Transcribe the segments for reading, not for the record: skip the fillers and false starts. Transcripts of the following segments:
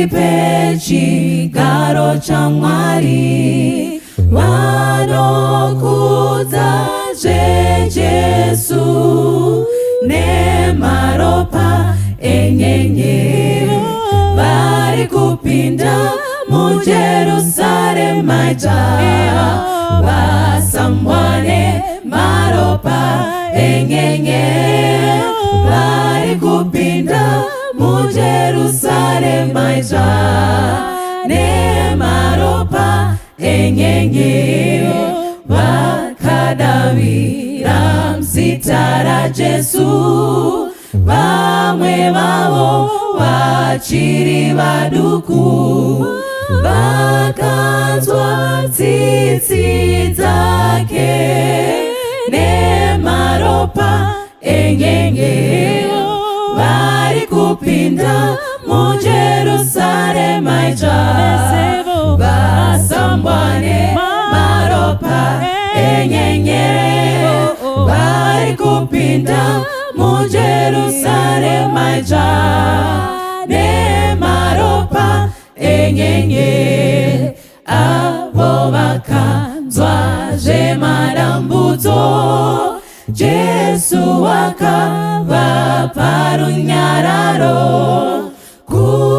tipe chigaro chaMwari vanokudza zveJesu nemaropa enyenyeri vari kupinda muJerusarema vasambwane maropa enyenyeri vari kupinda muJerusarema nemaropa enyenyeri vakadavira mzita raJesu vamwe vavo vachiri vaduku vakanzwa tsitsi dzake nemaropa enyenyeri vari kupinda muJerusarema vasambwane maropa enyenyeri vari kupinda muJerusarema nemaropa enyenyeri avo vakanzwa zvemadambudzo Jesu akavapa runyararo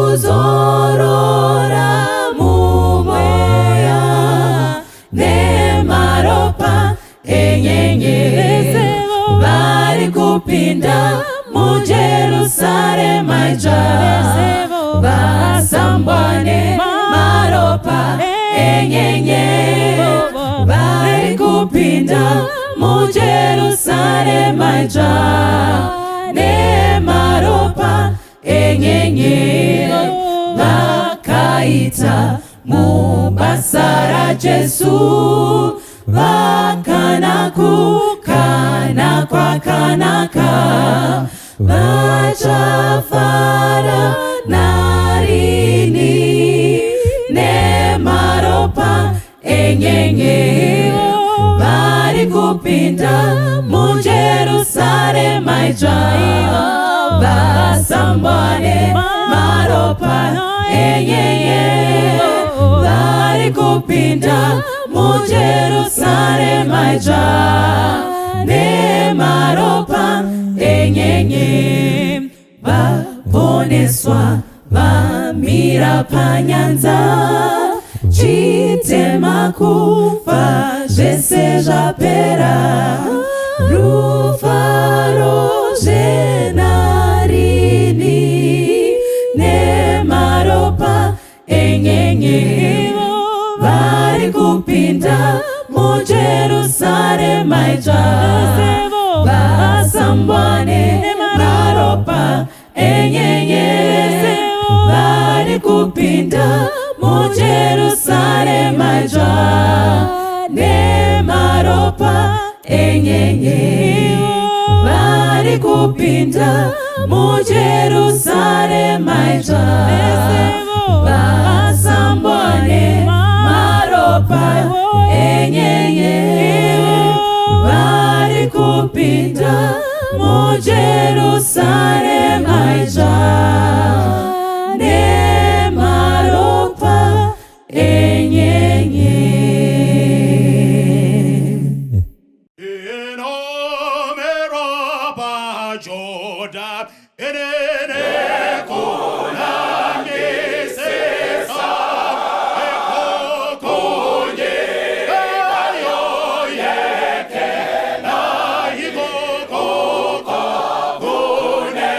kuzorora mumweya nemaropa enyenyeri vari kupinda muJerusarema vasambwane maropa enyenyeri vari kupinda muJerusarema nemaropa enyenyeri vakaita mubasa raJesu vakana kwakanaka vachafara narini nemaropa enyenyeri vari kupinda muJerusarema vasambwane maropa enyenyeri vari kupinda muJerusarema nemaropa enyenyeri vaponeswa vamira panyanza chitema kufa zvese zvapera rufaro zvenarini nemaropa enyenyeri vari kupinda muJerusarema vasambwane maropa enyenyeri vari kupinda muJerusarema nemaropa enyenyeri vari kupinda muJerusarema vasambwane maropa enyenyeri vari kupinda muJerusarema nemaropa enyenyeri. Kone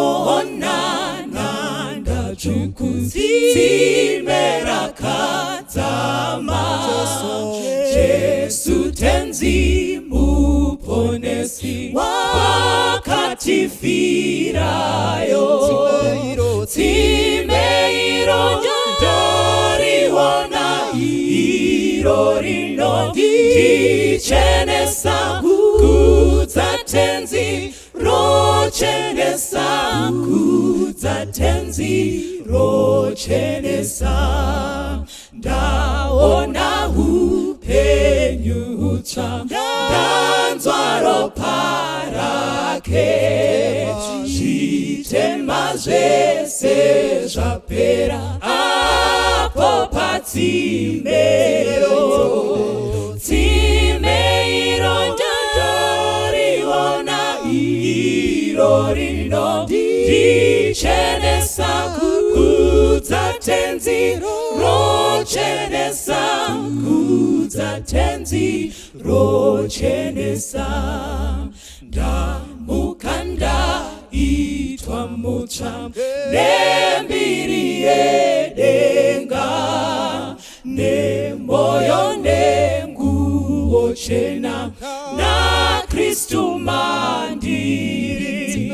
ndonana ndachukuzimera kadzama Jesu tenzi muponesi wakatifirayo timeiro ndoriona iro rino ndichenesa kudzatenzi rochenesa kudzatenzi rochenesa ndaona upenyu hutsva ndanzwa ropa rake zvitema zvese zvapera apo patsimero tsimeiro ndoriona iro rino ndichenesa kudzatenzi rochenesa kudzatenzi rochenesa ndamukanda itwa mutsva nembiri yedenga nemoyo nenguo chena naKristu mandiri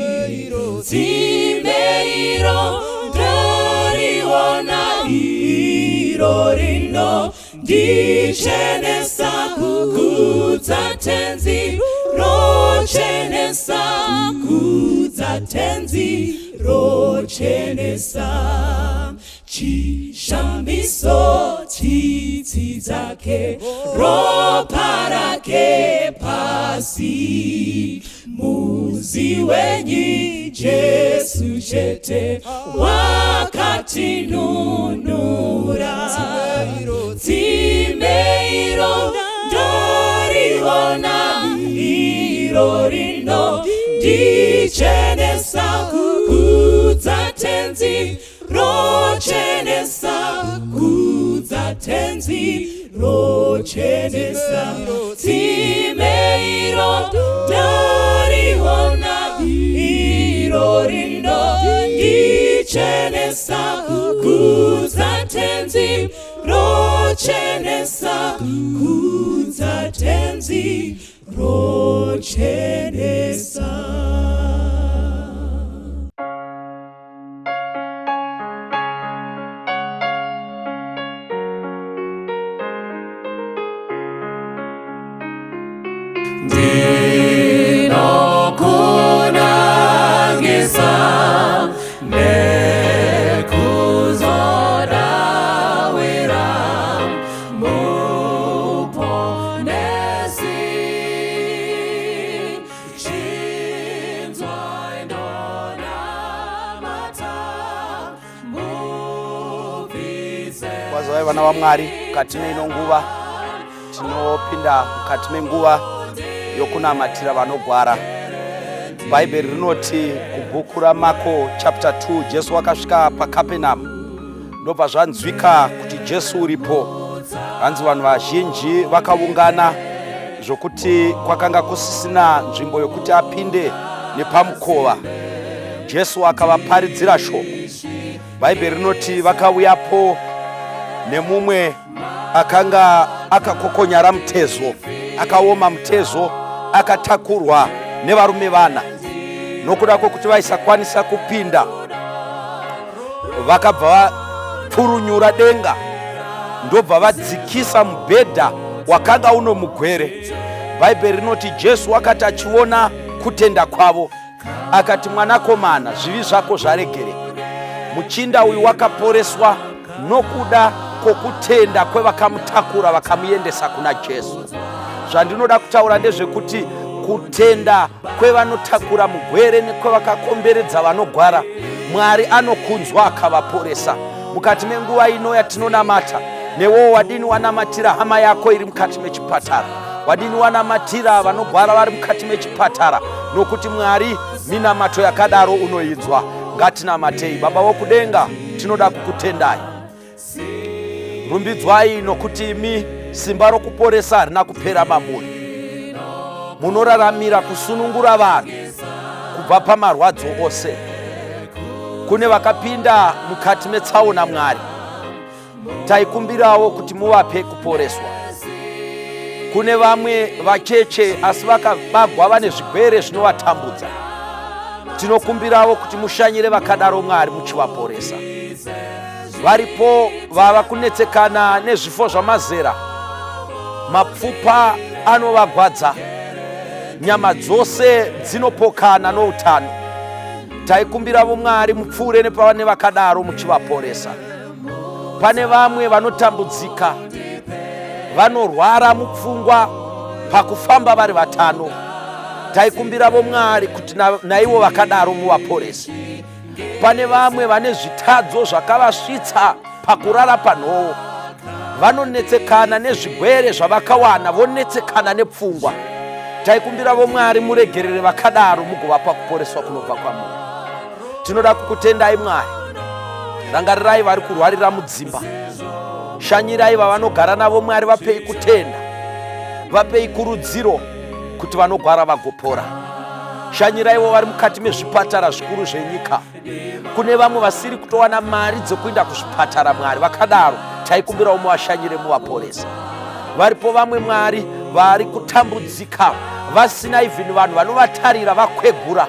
tsimeiro ndoriona iro rino ndichenesa kudzatenzi rochenesa kudzatenzi rochenesa chishamiso tsitsi dzake ropa rake pasi muzi wenyi Jesu chete wakatinunura tsimeiro ndoriona iro rino ndichenesa kudzatenzi rochenesa kudzatenzi rochenesa tsimeiro ndoriona iro rino ndichenesa kudzatenzi rochenesa kudzatenzi rochenesa. Ndinokunangisa nekuzodawira muponesi chinzwa indonamata mubvise. Kwazai vana vaMwari, mukati meino nguva tinopinda mukati menguva yokunamatira vanogwara. Bhaibheri rinoti kubhuku raMarko chapter 2 Jesu wakasvika paKapenhamu ndobva zvanzwika kuti Jesu uripo. Hanzi vanhu vazhinji vakaungana zvokuti kwakanga kusisina nzvimbo yokuti apinde nepamukova. Jesu akavaparidzira shoko. Bhaibheri rinoti vakauyapo nemumwe akanga akakokonyara mutezo, akaoma mutezo, akatakurwa nevarume vana. Nokuda kwokuti vaisakwanisa kupinda, vakabva vapurunyura denga ndobva vadzikisa mubhedha wakanga uno mugwere. Bhaibheri rinoti Jesu akati achiona kutenda kwavo akati, mwanakomana, zvivi zvako zvaregererwa. Muchinda uyu wakaporeswa nokuda kwokutenda kwevakamutakura vakamuendesa kuna Jesu. Zvandinoda kutaura ndezvekuti kutenda kwevanotakura mugwere nekwevakakomberedza vanogwara, Mwari anokunzwa akavaporesa. Mukati menguva ino yatinonamata, newo wadini wanamatira hama yako iri mukati mechipatara, wadini wanamatira vanogwara vari mukati mechipatara, nokuti Mwari minamato yakadaro unoinzwa. Ngatinamatei. Baba wokudenga, tinoda kukutendai. Rumbidzwai nokuti imi simba rokuporesa harina kupera mamuri. Munoraramira kusunungura vanhu kubva pamarwadzo ose. kune vakapinda mukati metsaona Mwari, taikumbirawo kuti muvape kuporeswa. Kune vamwe vacheche asi vakabagwa vane zvigwere zvinovatambudza, tinokumbirawo kuti mushanyire vakadaro Mwari muchivaporesa. Varipo vava kunetsekana nezvifo zvamazera, mapfupa anovagwadza, nyama dzose dzinopokana noutano. Taikumbiravo Mwari mupfuure nepavane vakadaro muchivaporesa. Pane vamwe vanotambudzika, vanorwara mupfungwa pakufamba vari vatano. Taikumbiravo Mwari kuti naivo vakadaro muvaporese. Pane vamwe vane zvitadzo zvakavasvitsa pakurara panhoo, vanonetsekana nezvigwere zvavakawana, vonetsekana nepfungwa. Taikumbiravo Mwari muregerere vakadaro mugovapa kuporeswa kunobva kwamuri. Tinoda kukutendai Mwari, rangarirai vari kurwarira mudzimba, shanyirai vavanogara navo Mwari, vapei kutenda, vapei kurudziro kuti vanogwara vagopora. Shanyiraivo vari mukati mezvipatara zvikuru zvenyika, kune vamwe vasiri kutowana mari dzokuenda kuzvipatara Mwari, vakadaro taikumbirawo muvashanyire muvaporesa. Varipo vamwe Mwari vari kutambudzika, vasina even vanhu vanovatarira vakwegura,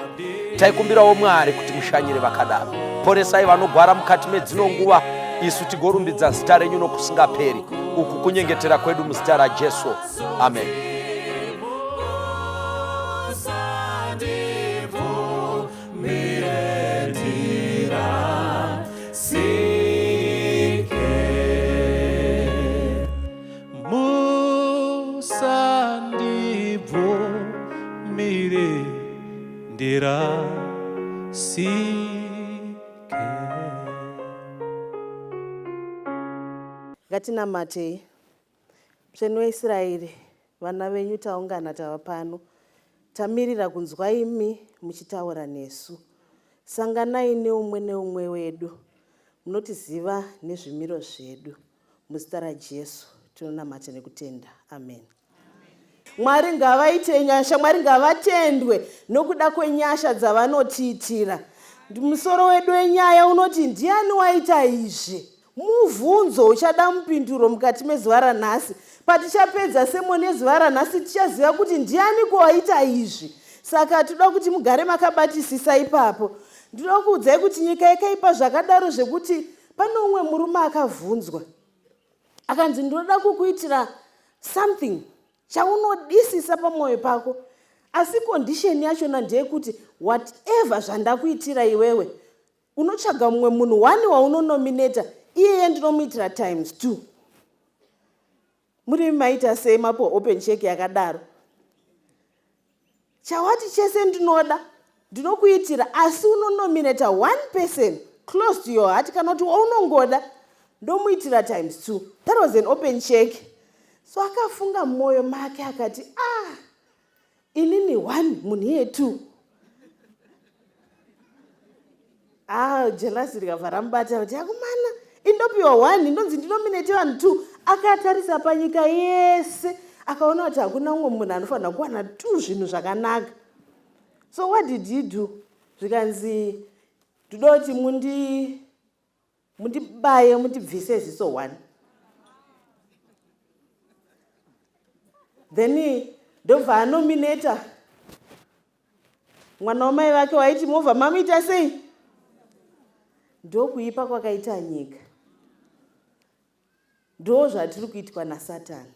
taikumbirawo Mwari kuti mushanyire vakadaro. Poresai vanogwara mukati medzino nguva, isu tigorumbidza zita renyu nokusingaperi. Uku kunyengetera kwedu muzita raJesu, amen. Ngatinamate. Mutsvene weIsraeri, vana venyu taungana tava pano, tamirira kunzwa imi muchitaura nesu. Sanganai neumwe wedu, munotiziva nezvimiro zvedu. Muzita raJesu tinonamata nekutenda, amen. Mwari ngavaite nyasha, Mwari ngavatendwe nokuda kwenyasha dzavanotiitira. Musoro wedu wenyaya unoti ndiani waita izvi? Muvhunzo uchada mupinduro mukati mezuva ranhasi. Patichapedza semoni yezuva ranhasi tichaziva kuti ndiani kwaita izvi. Saka toda kuti mugare makabatisisa ipapo. Ndinoda kuudzai kuti nyika yakaipa zvakadaro zvekuti pane umwe murume akavhunzwa, akanzi ndinoda kukuitira something chaunodisisa pamwoyo pako, asi condition yachona ndeyekuti whatever zvandakuitira iwewe, unotsvaga mumwe munhu 1 waunonominata, iyeye ndinomuitira ×2. Muri maita sei mapo open check yakadaro? Chawati chese ndinokuitira, asi unonominata 1 person close to your heart, kana kuti waunongoda ndomuitira ×2. That was an open check. So akafunga mmoyo make akati, inini 1 munhu iye 2. Jealousy rikabva ramubata kuti akomana indopiwa 1 indonzi ndinominate vanhu 2. Akatarisa panyika yese akaona kuti hakuna umwe munhu anofanira kuwana 2 zvinhu zvakanaka. So what did he do? Zvikanzi toda kuti mundibaye mundibvise ziso 1. Then ndobva anominata mwana wamai vake waiti movha mamuita sei? Ndokuipa kwakaita nyika. Ndo zvatiri kuitwa naSatani.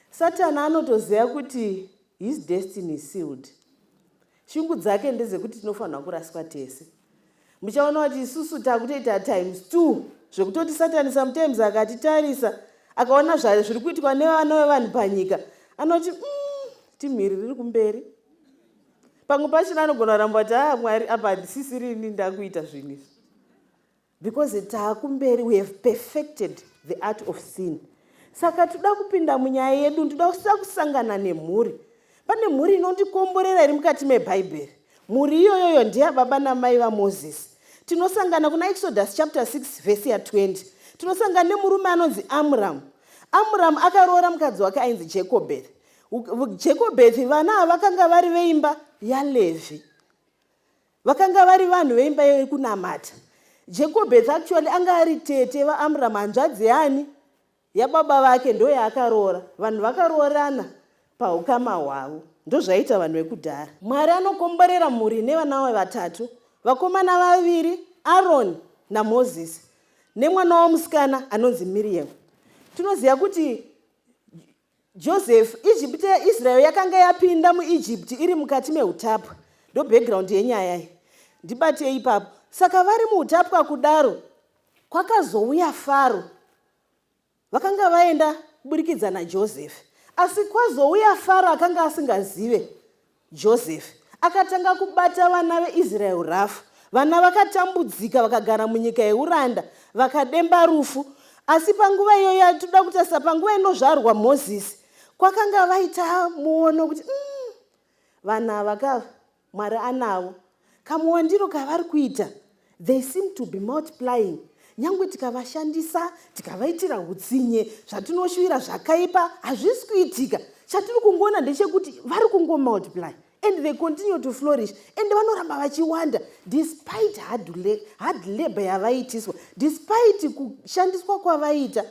Satani anotoziva kuti his destiny is sealed. Shungu dzake ndezekuti tinofanira kuraswa tese. Muchaona kuti isusu takutoita ×2 zvekutoti Satani sometimes akatitarisa akaona zviri kuitwa nevana vevanhu panyika, anoti timhiriri kumberi. Pamwe pachona anogona kuramba kuti Mwari apa ndisisirini ndakuita zvinhu izvi. Because taakumberi, we have perfected the art of sin. Saka toda kupinda munyaya yedu, toda kusangana nemhuri. Pane mhuri inondikomborera iri mukati meBhaibheri. Mhuri iyoyo ndiya baba namai vaMozisi. Tinosangana kuna Exodus chapter 6 verse 20. Tinosangana nemurume anonzi Amram. Amram akaroora mukadzi wake ainzi Jekobhethi. Jekobhethi vana vakanga vari veimba yaLevhi. Vakanga vari vanhu veimba yekunamata. Jekobhethi actually anga ari tete vaAmram, hanzvadzi yani yababa vake ndo yaakaroora. Vanhu vakaroorana paukama hwavo. Ndo zvaita vanhu vekudhara. Mwari anokomborera mhuri nevana vavo vatatu, vakomana vaviri, Aaron naMozisi, nemwana womusikana anonzi Miriam. Tinoziva kuti Joseph, Israel yakanga yapinda muEgypt iri mukati meutapwa. Ndo background yenyaya iyi. Ndibate ipapo. Saka vari muutapwa kudaro, kwakazouya Faro. Vakanga vaenda kuburikidza naJoseph. Asi kwazouya Faro akanga asingazive Joseph. Akatanga kubata vana veIsrael rafu. Vana vakatambudzika vakagara munyika yeuranda, vakademba rufu. Asi panguva iyoyo toda kutarisa panguva inozvarwa Mozisi, kwakanga vaita muono kuti vana vakava Mwari anavo. Kamuwandiro kavari kuita, they seem to be multiplying. Nyangwe tikavashandisa, tikavaitira hutsinye, zvatinoshuvira zvakaipa, hazvisi kuitika. Chatiri kungoona ndechekuti vari kungomultiply. And they continue to flourish. And vanoramba vachiwanda despite hard labor yavaitiswa, despite kushandiswa kwavaita.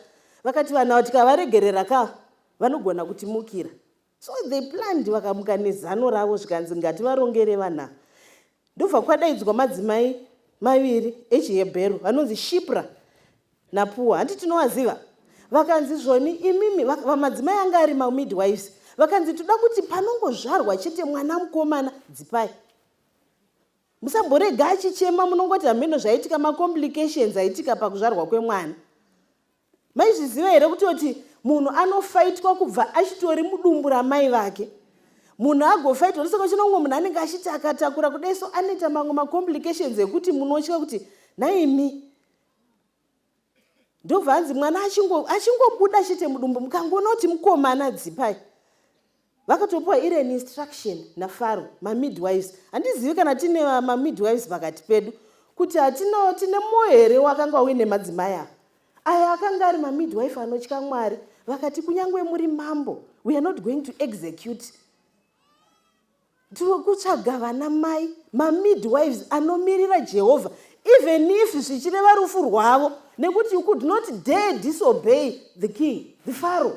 Vakati vanhu tikavaregerera ka vanogona kutimukira. So they planned, vakamuka nezano ravo zvikanzi ngativarongere vana. Ndobva kwadaidzwa madzimai maviri echiHebheru vanonzi Shipra naPua. Handi tinowaziva. Vakanzi zvoni imimi madzimai anga ari mamidwives. Vakanzi toda kuti panongozvarwa chete mwana mukomana dzipai. Musamborega achichema munongoti hameno zvaitika macomplications aitika pakuzvarwa kwemwana. Maizviziva here kuti munhu anofaitwa kubva achitori mudumbu ramai vake. Munhu agofaitwa risoko chinongo munhu anenge achiti akatakura kudai, so anoita mamwe macomplications ekuti munotya kuti naimi. Ndobva hanzi mwana achingobuda chete mudumbu mukangoona kuti mukomana dzipai. Vakatopiwa iri instruction naFaro, mamidwives. Handizivi kana tine mamidwives pakati pedu kuti tine moyo here wakanga uine madzimai aya. Aya akanga ari mamidwife anotya Mwari. Vakati kunyangwe muri mambo, we are not going to execute. Tiri kutsvaga vana mai, mamidwives anomirira Jehovah, even if zvichireva rufu rwavo, nekuti you could not dare disobey the king, the Pharaoh.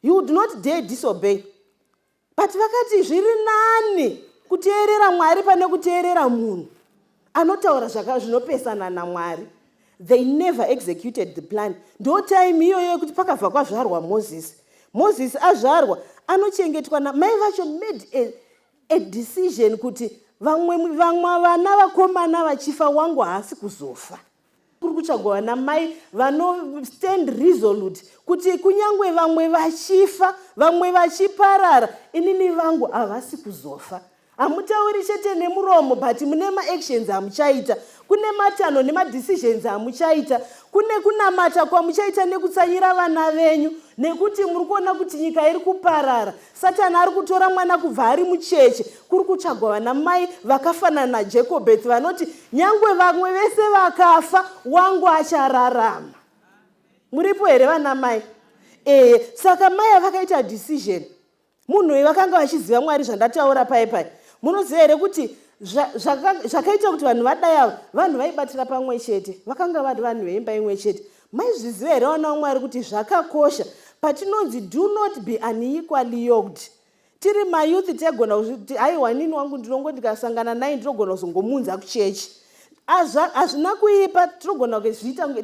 You would not dare disobey. But vakati zviri nani kuteerera Mwari pane kuteerera munhu anotaura zvinopesana naMwari. They never executed the plan. Ndo time iyoyo kuti pakabva kwazvarwa Moses. Moses azvarwa anochengetwa mai vacho made a decision kuti vamwe vana vakomana vachifa wangu haasi kuzofa. Kuri kutsvagwa vana mai vano stand resolute kuti kunyangwe vamwe vachifa, vamwe vachiparara, inini vangu havasi kuzofa. Hamutauri chete nemuromo, but mune maactions hamuchaita. Kune matano nemadecisions hamuchaita. Kune kunamata kwamuchaita nekutsanyira vana venyu, nekuti muri kuona kuti nyika iri kuparara. Satani ari kutora mwana kubva ari mucheche. Kuri kutsvagwa vana mai vakafanana naJekobhethi vanoti nyangwe vamwe vese vakafa wangu achararama. Muripo here vana mai? Saka mai vakaita decision. Munhu uyu vakanga vachiziva Mwari zvandataura pai. Munoziva here kuti zvakaita kuti vanhu vadai ava vanhu vaibatira pamwe chete, vakanga vari vanhu veimba imwe chete. Maizviziva here vana vaMwari kuti zvakakosha patinonzi do not be unequally yoked. Tiri mayouth tegona kuti aiwa nini wangu ndinongo ndikasangana naye ndinogona kuzongomunza kuchechi. Hazvina kuipa, tinogona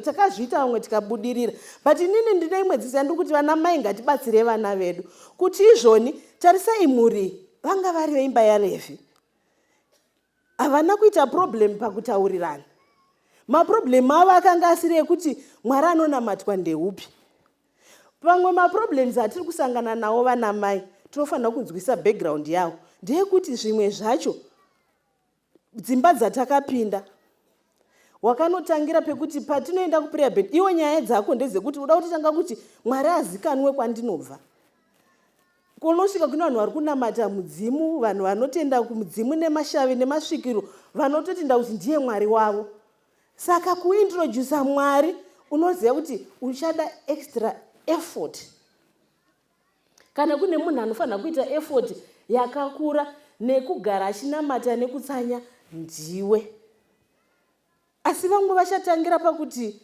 takazviita vamwe tikabudirira. But inini ndine imwe dziso yandikuti vana mai ngatibatsire vana vedu kuti izvoni tarisai mhuri vanga vari veimba yaRevhi. Havana kuita problem pakutaurirana. Maproblem avo akanga asiri ekuti Mwari anonamatwa ndeupi. Pamwe maproblems atiri kusangana nawo vana mai tinofanira kunzwisa background yavo ndeyekuti zvimwe zvacho dzimba dzatakapinda wakanotangira pekuti patinoenda kuprayer bed iwo nyaya dzako ndezekuti uda kutotanga kuti Mwari azikanwe kwandinobva. Kunosvika kuna vanhu vari kunamata mudzimu, vanhu vanotenda kumudzimu nemashavi nemasvikiro, vanototenda kuti ndiye Mwari wavo. Saka kuintroduce Mwari unoziva kuti uchada extra effort. Kana kune munhu anofanira kuita effort yakakura nekugara achinamata nekutsanya ndiwe. asi vamwe vachatangira pakuti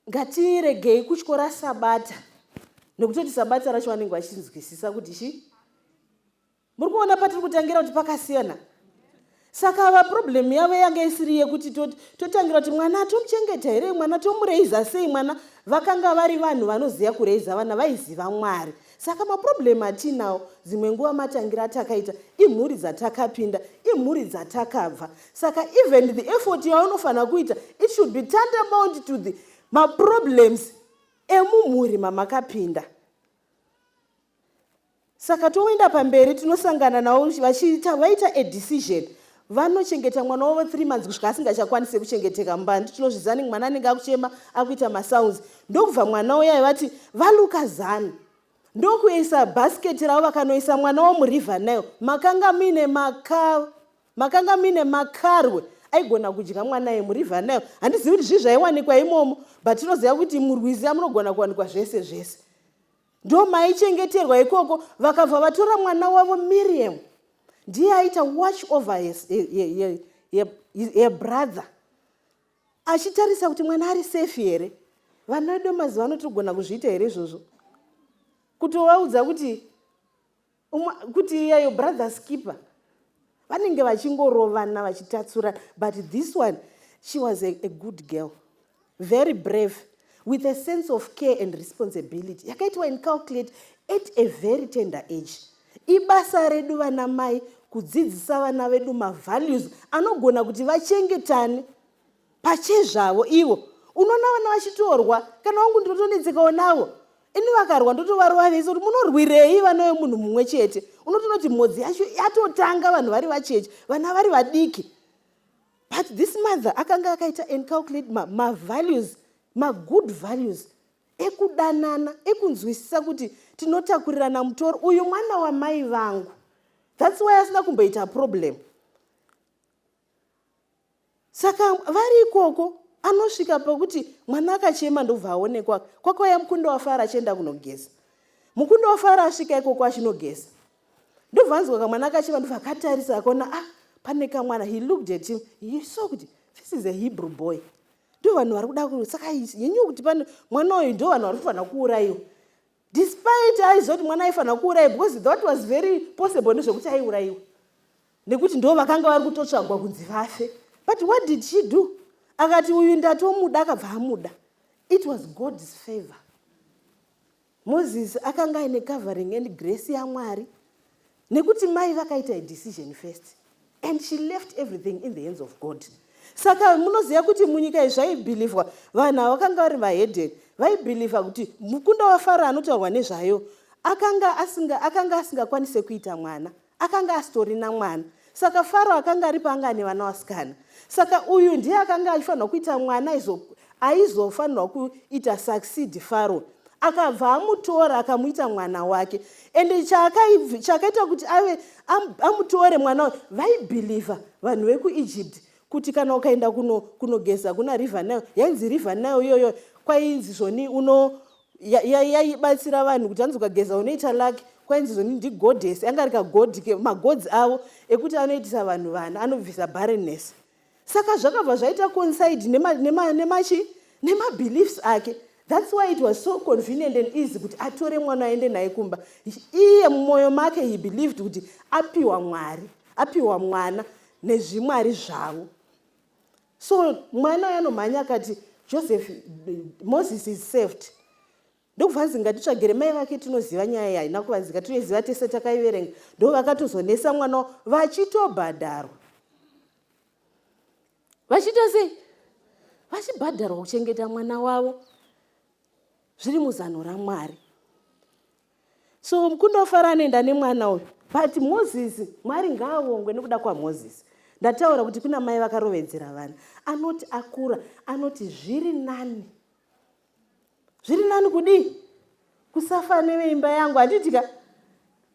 ngatiregei kutyora sabata, nekutoti sabata racho vanenge vachinzwisisa kuti chi. Muri kuona patiri kutangira kuti pakasiyana. Saka vaproblemu yavo yanga isiri yekuti totangira kuti mwana tomuchengeta here, mwana tomureiza sei, mwana vakanga vari vanhu vanoziva kureiza vana, vaiziva Mwari. Saka maproblemu atinawo dzimwe nguva matangira atakaita imhuri dzatakapinda, imhuri dzatakabva. Saka even the effort yaunofanira kuita, it should be tantamount to the maproblems emumhuri mamakapinda. Saka toenda pamberi tinosangana navo vaita a decision. Vanochengeta mwana wavo 3 months kusvika asingachakwanisi kuchengeteka mumba. Tinozvizani mwana anenge akuchema akuita masounds. Ndokubva mwana uya vati valuka 100. Ndokuisa basket ravo vakanoisa mwana wo muriver Nile. Makanga mine makarwe aigona kudya mwana yemuriver Nile. Handizivi kuti zvii zvaiwanikwa imomo, but tinoziva kuti murwizi munogona kuwanikwa zvese zvese. Ndo maichengeterwa ikoko. Vakabva vatora mwana wavo Miriam, ndiye aita watch over ye brother, achitarisa kuti mwana ari safe here. Vana vedu mazuva ano togona kuzviita here izvozvo, kutovaudza kuti iyeyo brother skipper vanenge vachingorovana vachitatsura. But this one, she was a good girl, very brave, with a sense of care and responsibility. Yakaitwa incalculate at a very tender age. Ibasa redu vana mai kudzidzisa vana vedu mavalues anogona kuti vachengetane pachezvavo ivo. Unoona vana vachitorwa, kana wangu ndotonetsekawo navo. Ini vakarwa ndotovarova vese kuti munorwirei vana vemunhu mumwe chete. Unotonoti mhodzi yacho yatotanga vanhu vari vacheche, vana vari vadiki. But this mother akanga akaita incalculate mavalues, good values ekudanana, ekunzwisisa kuti tinotakurirana mutoro. Uyu mwana wamai vangu. That's why asina kumboita problem. Saka vari ikoko anosvika pakuti mwana akachema ndobva aonekwa. Kwakauya mukunda wafara achienda kunogeza. Mukunda wafara asvika ikoko achinogeza. Ndobva anzwa kamwana akachema, ndobva akatarisa akaona pane kamwana. He looked at him. He saw kuti this is a Hebrew boy. Ndo vanhu vari kuda kuti saka yenyu kuti pane mwana uyu ndo vanhu vari kufanira kuuraiwa. Despite aizoti mwana aifanira kuuraiwa, because that was very possible nezvekuti aiuraiwa, nekuti ndo vakanga vari kutotsvagwa kunzi vafe. But what did she do? Akati uyu ndatomuda, akabva amuda. It was God's favor. Moses akanga aine covering and grace yaMwari, nekuti mai vakaita a decision first, and she left everything in the hands of God. Saka munoziva kuti munyika izvaibhilivhwa vanhu vakanga vari vahedheni, vaibhilivha kuti mukunda wafara anotaurwa nezvayo akanga asingakwanise kuita mwana, akanga asitorina mwana. Saka Faro akanga ari panga ane vana vasikana. Saka uyu ndiye akanga achifanirwa kuita mwana aizofanirwa kuita succeed Faro. Akabva amutora akamuita mwana wake. Ende chakaita kuti ave amutore mwana wake, vaibhilivha vanhu vekuEgypt kuti kana ukaenda kunogeza kuna River Nile, yainzi River Nile iyoyo kwainzi zvoni yaibatsira vanhu kuti anzokageza unoita lake, kwainzi zvoni ndi goddess, anga ari kagod ke magods avo ekuti anoitisa vanhu vana, anobvisa barrenness. Saka zvakabva zvaita coincide nema beliefs ake. That's why it was so convenient and easy kuti atore mwana aende naye kumba. Iye mumwoyo make he believed kuti apiwa Mwari, apiwa mwana nezvimwari zvavo. So mwana yanomhanya akati Moses is saved. Ndokubvanzi ngatitsvagire mai vake, tinoziva nyaya yayi, nakuvanzika tinoziva tese takaiverenga. Ndo vakatozonesa mwana vachitobhadharwa. Vachita sei? Vachibhadharwa kuchengeta mwana wavo. Zviri muzano raMwari. So mukunda wafara anoenda nemwana uyu. But Moses, Mwari ngaavongwe nekuda kwaMoses. Ndataura kuti kuna mai vakarovedzera vana. Anoti akura, anoti zviri nani. Zviri nani kudi? Kusafa neveimba yangu. Handitika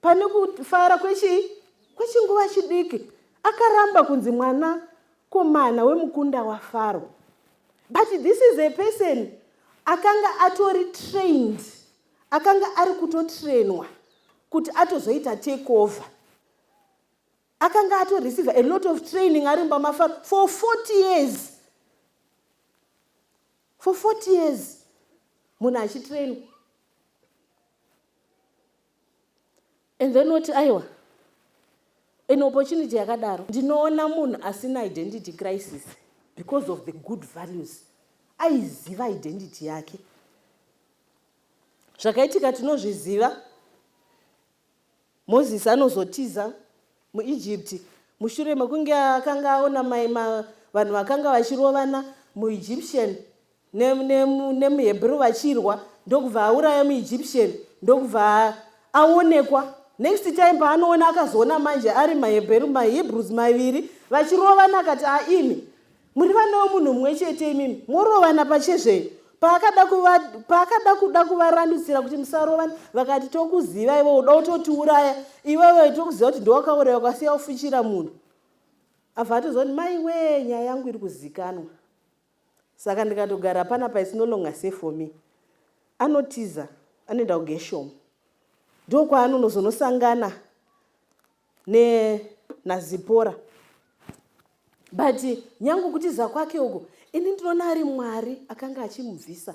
pane kufara kwechinguva chidiki. Akaramba kunzi mwana komana wemukunda waFaro. But this is a person akanga atori trained. Akanga ari kutotrainwa kuti atozoita take over. Akanga ato receive a lot of training ari mumafaro for 40 years. for 40 years munhu achitrainwa. And then what aiwa an opportunity yakadaro ndinoona munhu asina identity crisis because of the good values. Aiziva identity yake. Zvakaitika tinozviziva. Moses anozotiza muEgypt mushure mekunge akanga aona vanhu vakanga vachirovana muEgyptian nemuHebrew vachirwa ndokubva auraya muEgyptian ndokubva aonekwa. Next time paanoona akazoona manje ari maHebrews maviri vachirovana akati imi muri vana vomunhu mumwe chete imimi morovana pachezvenyu. Paakada kuda kuvarandutsira kuti musarovana vakati tokuziva iwe uda kutotiuraya iwewe tokuziva kuti ndowakauraya ukasiya ufuchira munhu. Abva atozoti maiwe nyaya yangu iri kuzikanwa. Saka ndikatogara panapa is no longer safe for me. Anotiza anoenda kuGeshomu ndokwaanozonosangana naZipora. But nyangu kutiza kwake uko ini ndinoona ari Mwari akanga achimubvisa.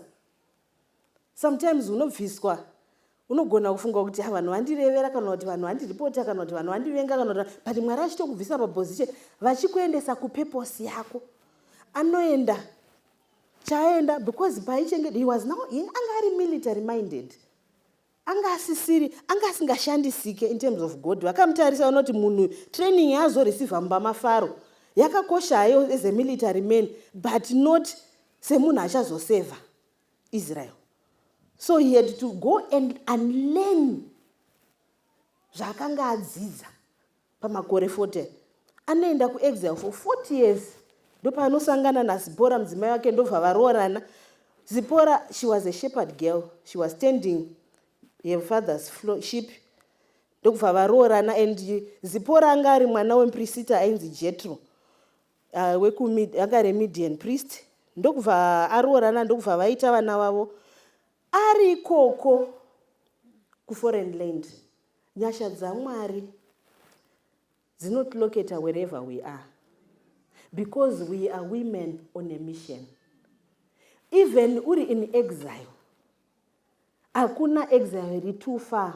Sometimes unobviswa unogona kufunga kuti vanhu vandirevera kana kuti vanhu vandiripota kana kuti vanhu vandivenga kana kuti but Mwari achitokubvisa paposition vachikuendesa kupurpose yako. Anoenda chaenda because he was now anga ari military minded. Anga asingashandisike in terms of God. Vakamutarisa unoti munhu training yazoreceiva mumafaro yakakosha hayo as a military man but not semunhu achazoseva Israel. So he had to go and unlearn zvakanga adzidza pamakore 40. Anoenda kuexile for 40 years. Ndopanosangana naZipora mudzimai wake ndobva varoorana. Zipora, she was a shepherd girl. She was tending her father's sheep. Ndokubva varoorana and Zipora anga ari mwana wemuprista ainzi Jethro. Anga reMidian priest. Ndokubva aroorana ndokubva vaita vana vavo. Ari ikoko kuforeign land. Nyasha dzaMwari dzinotilocata wherever we are. Because we are women on a mission. Even uri in exile. Hakuna exile iri too far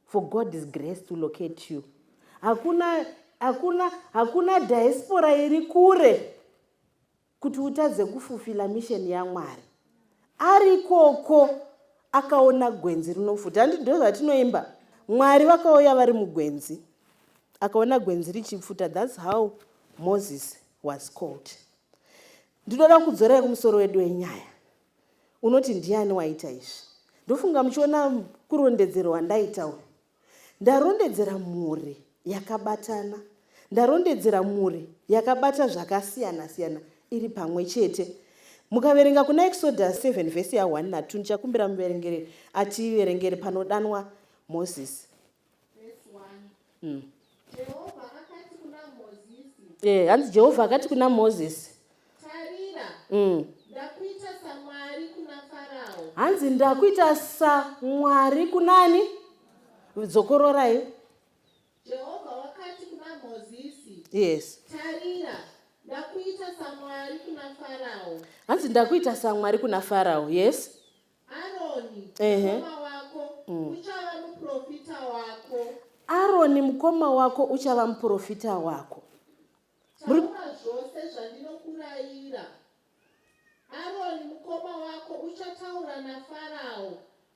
for God's grace to locate you. Hakuna diaspora iri kure kuti utadze kufufila mission yaMwari. Ari koko akaona gwenzi rinofuta. Ndo zvatinoimba. Mwari vakauya vari mugwenzi. Akaona gwenzi richifuta. That's how Moses was called. Ndinoda kudzora kumusoro wedu wenyaya. Unoti ndiani waita izvi? Ndofunga muchiona kurondedzero wandaitawo. Ndarondedzera mhuri yakabatana. Ndarondedzera mhuri yakabata zvakasiyana siyana iri pamwe chete. Mukaverenga kuna Exodus 7 verse ya 1 na 2 ndichakumbira muverengere ativerengere panodanwa Moses. Verse 1. Jehovha akati kuna Moses. Hanzi Jehovha akati kuna Moses. Tarira. Ndakuita saMwari kuna Farao. Hanzi ndakuita saMwari kunani? Dzokororai. Jehovha wakati kuna Moses. Yes. Tarira. Ndakuita saMwari kuna Farao. Hanzi ndakuita saMwari kuna Farao. Yes. Aroni, mukoma wako, uchava muprofita wako. Aroni mukoma wako uchava muprofita wako. Taura zvose zvandinokurayira. Aroni mukoma wako uchataura naFarao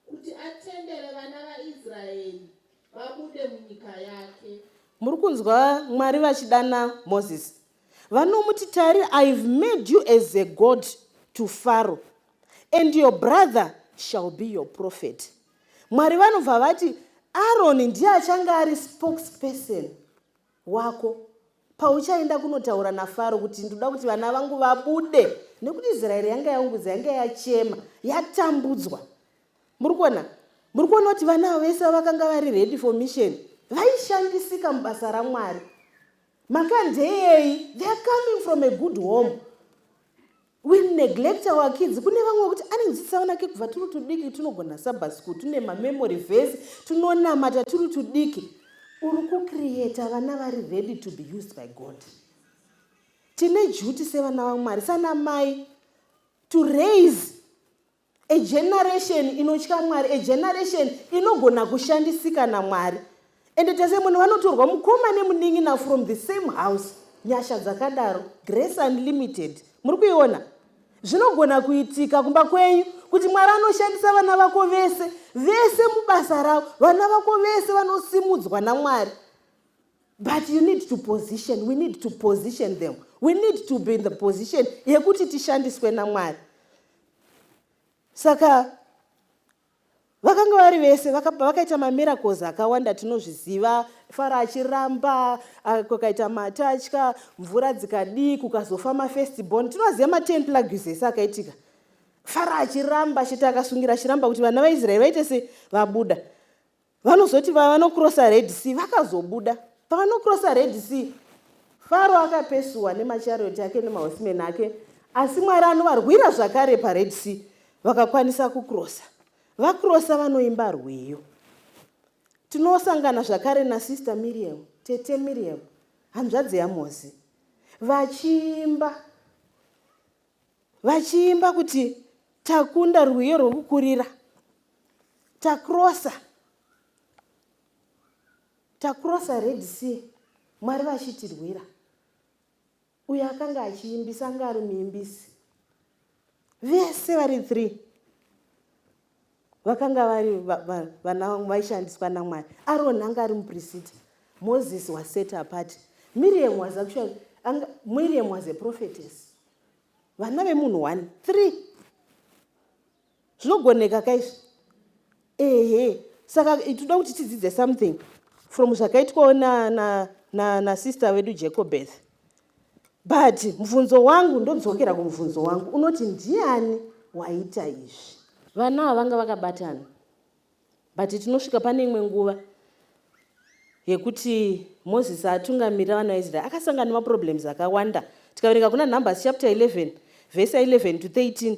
kuti atendere vana vaIsraeri vabude munyika yake. Muri kunzwa Mwari vachidana Moses. Vanomuti tari, I've made you as a god to Pharaoh, and your brother shall be your prophet. Mwari vanobva vati Aaron ndiye achanga ari spokesperson wako pauchaenda kunotaura naFaro kuti ndoda kuti vana vangu vabude, nekuti Israeri yanga yaungudza, yanga yachema, yatambudzwa. Muri kuona kuti vana vese vakanga vari ready for mission vaishandisika mubasa raMwari. Makandei, they are coming from a good home. We neglect our kids. Kune vamwe kuti anendzisa vana ke kubva turi tudiki tunogona Sabbath school, tune memory verse, tunonamata turi tudiki. Uri kucreata vana vari ready to be used by God. Tine duty sevana vaMwari, sana mai to raise a generation inotya Mwari, a generation inogona kushandisika naMwari. Ende tese munhu vanotorwa mukoma nemunin'ina from the same house. Nyasha dzakadaro, grace unlimited. Muri kuiona? Zvinogona kuitika kumba kwenyu kuti Mwari anoshandisa vana vako vese mubasa ravo. Vana vako vese vanosimudzwa naMwari. But you need to position, we need to position them. We need to be in the position yekuti tishandiswe naMwari. Saka vakanga vari vese vakaita mamiracles akawanda tinozviziva. Fara achiramba, kukaita matatya, mvura dzikadii, kukazofa mafirstborn. Tinoziva ma10 plagues ese akaitika. Fara achiramba, Shiti akasungira achiramba kuti vana vaIsraeri vaite se vabuda. Vanozoti vanokrosa Red Sea, vakazobuda. Pavanokrosa Red Sea, Faro akapesuwa nemacharioti ake nemahorsemen ake, asi Mwari anovarwira zvakare paRed Sea, vakakwanisa kukrosa. Vakrosa vanoimba rwiyo. Tinosangana zvakare naSister Miriam, Tete Miriam, hanzvadzi yaMozi, vachiimba kuti takunda rwiyo rwokukurira, takrosa Red Sea, Mwari vachitirwira. Uyo akanga achiimbisa anga ari muimbisi. Vese vari 3 vakanga vari vana vaishandiswa naMwari. Aaron anga ari mupriest. Moses was set apart. Miriam was a prophetess. Vana vemunhu 1, 3. Zvinogoneka kaizvi. Saka toda kuti tidzidze something from zvakaitwawo na sister wedu Jacobeth. But mubvunzo wangu ndodzokera kumubvunzo wangu unoti ndiani waita izvi? Vana vanga vakabatana. But tinosvika pane imwe nguva yekuti Moses atungamirira vana vaIsraeri akasangana nemaproblems akawanda. Tikaverenga kuna Numbers chapter 11 verse 11 to 13,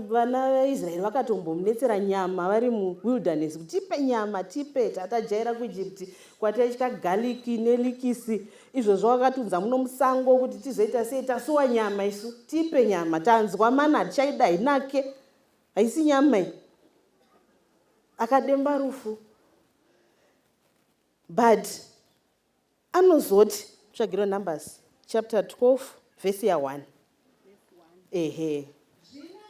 vana vaIsraeri vakatombomunetsera nyama vari muwilderness kuti tipe nyama, tipe, tatajaira kuIjipti kwataitya galiki nelikisi, izvozvo vakatunza muno musango kuti tizoita sei, tasuwa nyama isu, tipe nyama, tanzwa mana tichaidai nake, haisi nyama iyi. Akademba rufu. But anozoti, tsvagiro Numbers chapter 12 verse 1. Zvino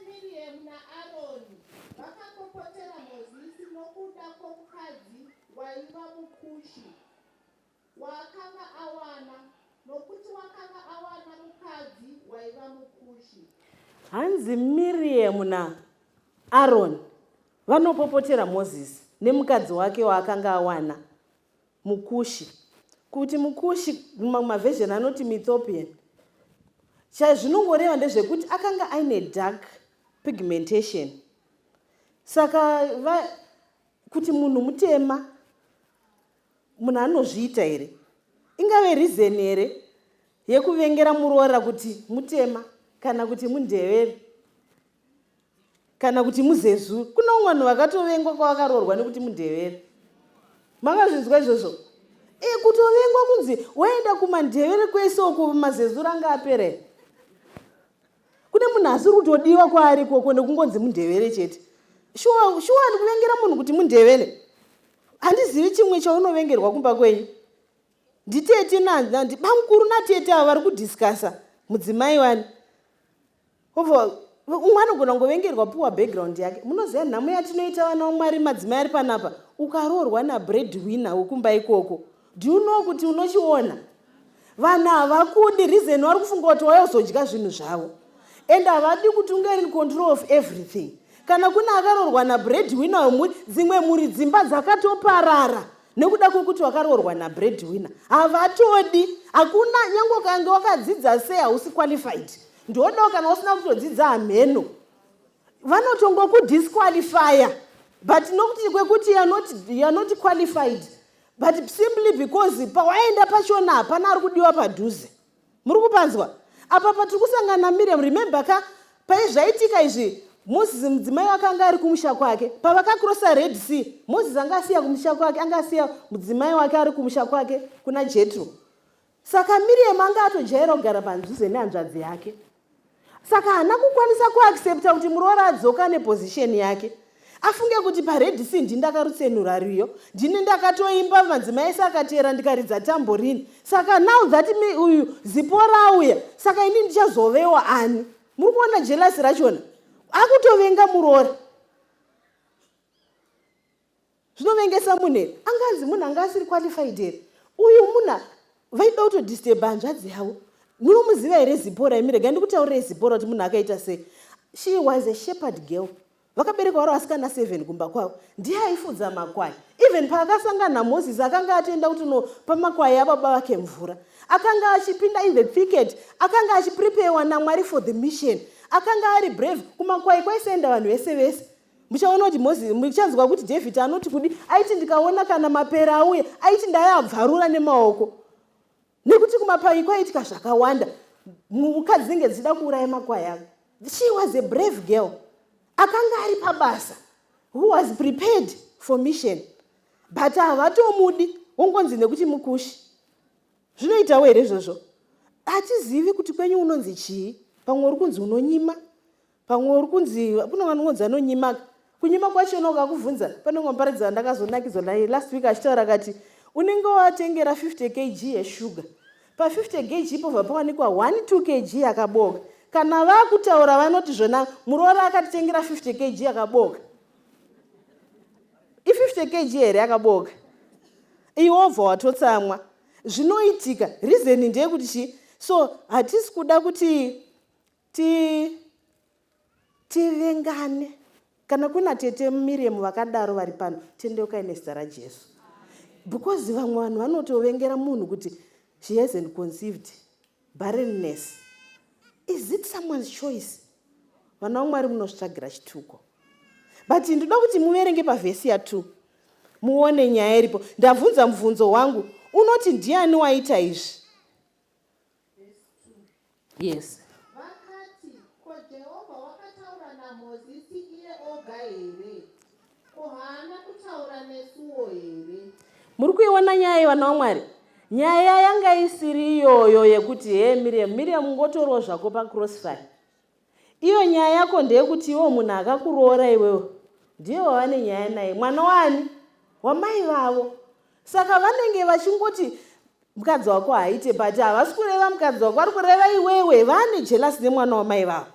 Miriam naAroni vakapopotera Mozisi nokuda kwomukadzi waiva muKushi waakanga awana, nokuti wakanga awana mukadzi waiva muKushi. Hanzi Miriam naAroni vanopopotera Mozisi nemukadzi wake waakanga awana muKushi. Kuti muKushi mumavhezheni anoti Ethiopian. Zvinongoreva ndezvekuti akanga aine dark pigmentation. Saka kuti munhu mutema, munhu anozviita here? Ingave reason here yekuvengera muroora kuti mutema, kana kuti mundevere, kana kuti muzezuru. Kuna vanhu vakatovengwa kwavakaroorwa nekuti mundevere. Makazvinzwa izvozvo? Kutovengwa kunzi waenda kumandevere kwese uko mazezuru anga apera. Kune munhu asiri kutodiwa kwaari koko nekungonzi mundevere chete. Shuwa kuvengera munhu kuti mundevere. Handizivi chimwe chaunovengerwa kumba kwenyu. Nditete bamukuru natete ava vari kudhiskasa mudzimai wani. Umwe anogona kungovengerwa puwa background yake. Munoziva nhamo yatinoita vana vaMwari madzimai ari panapa. Ukaroorwa nabreadwinner wekumba ikoko, do you know kuti unochiona? Vanhu havakudi, reason vari kufunga kuti wayozodya zvinhu zvavo. And havadi kuti unge in control of everything. Kana kuna akaroorwa nabreadwinner wemuri, dzimwe muri dzimba dzakatoparara nekuda kwokuti wakaroorwa nabreadwinner. Havatodi, hakuna nyange ukange wakadzidza sei hausi qualified. Ndodawo kana usina kutodzidza hameno, vanotongokudisqualifya. But nokuti kwekuti you are not qualified, but simply because pawaenda pachona hapana ari kudiwa padhuze. Muri kupanzwa? Apa patiri kusangana naMiriam, remember paizvaitika izvi, Moses mudzimai wakanga ari kumusha kwake. Pavakakrosa Red Sea, Moses anga asiya kumusha kwake, anga asiya mudzimai wake ari kumusha kwake kuna Jethro. Saka Miriam anga atojaira kugara panduze nehanzvadzi yake. saka haana kukwanisa kuaccepta kuti muroora adzoka nepozisheni yake, afunge kuti paredhi si ndakarutsenura riyo, ndini ndakatoimba madzimai ese akateera ndikaridza tamborini, saka now that uyu Zipora auya, saka ini ndichazovewa ani? Muri kuona jelasi rachona, akutovenga muroora. Zvinovengesa munhu here, angazi munhu anga asiri qualified here. Uyu munhu vaida kutodisturba hanzvadzi yavo. Munomuziva here Zipora? Imirega ndikutaurire Zipora kuti munhu akaita sei. She was a shepherd girl. Vakabereka vari vasikana 7 kumba kwavo. Ndiye aifudza makwai. Even paakasangana naMozisi akanga atoenda kuti pamakwai ababa vake mvura. Akanga achipinda in the thicket. Akanga achipreparewa naMwari for the mission. Akanga ari brave. Kumakwai kwaisaenda vanhu vese vese. Muchaona kuti Mozisi, muchanzwa kuti David anoti kudi aiti ndikaona kana mapera auye aiti ndayabvarura nemaoko. Nekuti kumapai kwaitika zvakawanda. Mukadzi dzinenge dzichida kuuraya makwai ake. She was a brave girl. Akanga ari pabasa, who was prepared for mission. But havatomudi, wongonzi nekuti mukushi. Zvinoitawo here izvozvo? Hatizivi kuti kwenyu unonzi chii. Pamwe uri kunzi unonyima, pamwe uri kunzi kuno vanonzi anonyimaka. Kunyima kwachona ukakuvhunza, pane mwaparidza ndakazonakidzwa naye last week achitaura akati unenge watengera 50 kg yeshuga. Pa 50 kg ipo vapawanikwa 1-2 kg yakaboka. Kana vakutaura vanoti zvona muroora akatitengera 50 kg yakaboka. I50 kg here yakaboka. Iwobva watotsamwa. Zvinoitika, reason ndeyekuti chi? So hatisi kuda kuti tivengane. Kana kuna tete Miriam vakadaro vari pano, tendeukai nezita raJesu. Because vamwe vanhu vanotovengera munhu kuti she hasn't conceived. Barrenness. Is it someone's choice? Vana vaMwari munosvitsvagira chituko. But ndoda kuti muverenge pavhesi ya2. Muone nyaya iripo. Ndabvunza mubvunzo wangu, unoti ndiani waita izvi? Yes. Vakati, ko Jehovha wakataura naMozisi iye oga here? Ko haana kutaura nesuwo here? Muri kuiona nyaya vana vaMwari? Nyaya yanga isiri iyoyo yekuti Miriam ngotorowo zvako pacrossfire. Iyo nyaya yako ndeyekuti iwo munhu akakuroora iwewe ndiye wavane nyaya naye. Mwana wani? Wamai vavo. Saka vanenge vachingoti mukadzi wako haite, but havasi kureva mukadzi wako, vari kureva iwewe. Vane jealous nemwana wamai vavo.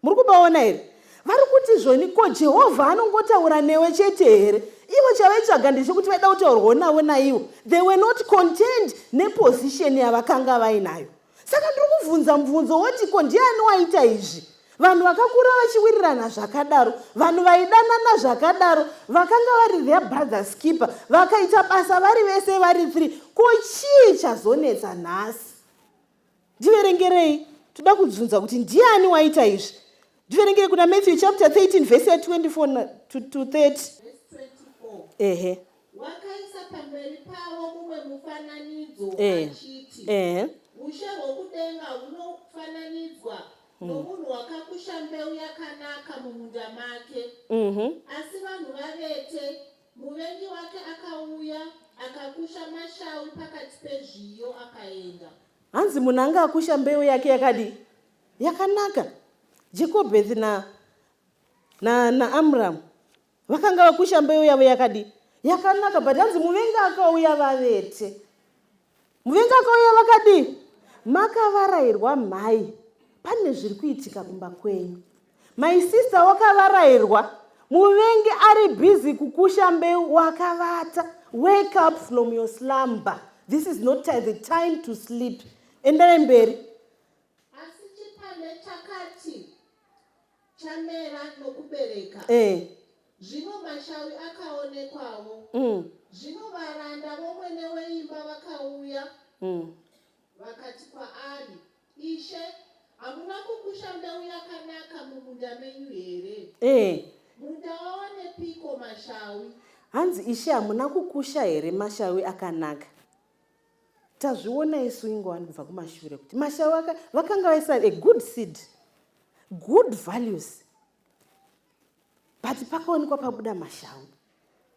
Muri kubaona here? Vari kuti zvoni ko Jehovha anongotaura newe chete here? Ivo chavaitsvaga ndechekuti vaida kutaurwawo navo naivo. They were not content neposition yavakanga vainayo. Saka ndiri kuvhunza mubvunzo woti ko ndiani waita izvi? Vanhu vakakura vachiwirirana zvakadaro, vanhu vaidanana zvakadaro, vakanga vari their brother's keeper, vakaita basa vari vese vari 3. Ko chii chazonetsa nhasi? Ndiverengerei, toda kubvunza kuti ndiani waita izvi? Ndiverengere kuna Matthew chapter 13 verse 24 to 30. Ehe. Wakaisa pamberi pavo mumwe mufananidzo achiti, ushe hwokudenga hunofananidzwa nomunhu wakakusha mbeu yakanaka mumunda make. Asi vanhu vavete, muvengi wake akauya akakusha mashawi pakati pezviyo akaenda. Hanzi munhu anga akusha mbeu yake yakadi yakanaka. Jekobhethi na Amram vakanga vakusha mbeu yavo yakadi yakanaka, but hanzi muvengi akauya vavete. Muvengi akauya vakadi makavarayirwa mhai, pane zviri kuitika kumba kwenyu. My sister wakavarayirwa, muvengi ari busy kukusha mbeu, wakavata. Wake up from your slumber. This is not the time to sleep. Enderai mberi. Asi chipande chakati chamera nokubereka. Zvino mashawi akaonekwawo. Zvino varanda vomwene weimba vakauya. Vakati kwaari, Ishe, hamuna kukusha mbeu yakanaka mumunda menyu here? Munda wawanepiko mashawi? Hanzi Ishe, hamuna kukusha here mashawi akanaka? Tazviona isu ingowani kubva kumashure kuti mashawi vakanga vaisa a good seed, good values, but pakaonekwa pabuda mashawi.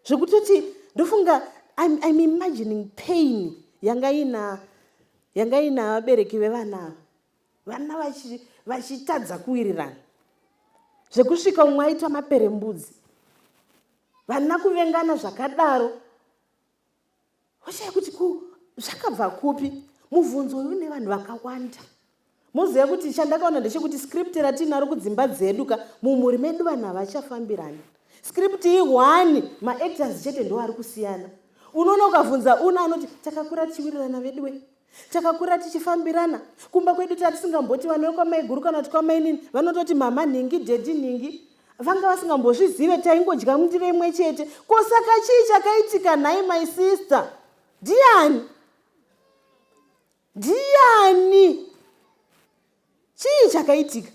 Zvekutoti ndofunga I'm imagining pain yanga ina vabereki vevana. vana vachitadza kuwirirana, zvekusvika umwe aitwa maperembudzi, vana kuvengana zvakadaro. Oshaya kuti zvakabva kupi? Mubvunzo uyu une vanhu vakawanda. Muziva kuti chandakaona ndechekuti script ratinaro kudzimba dzedu mumhuri medu vanhu havachafambirani. Script iyi 1 maactors chete ndo ari kusiyana. Unoona ukavhunza una anoti takakura tichiwirirana veduwe, takakura tichifambirana, kumba kwedu tatisingamboti vana vekwamai guru kana kuti kwamai nini vanototi mama nhingi dedi nhingi, vanga vasingambozvizive taingodya mundiro imwe chete. Kosaka chii chakaitika nhai my sister? Ndiani? Chii chakaitika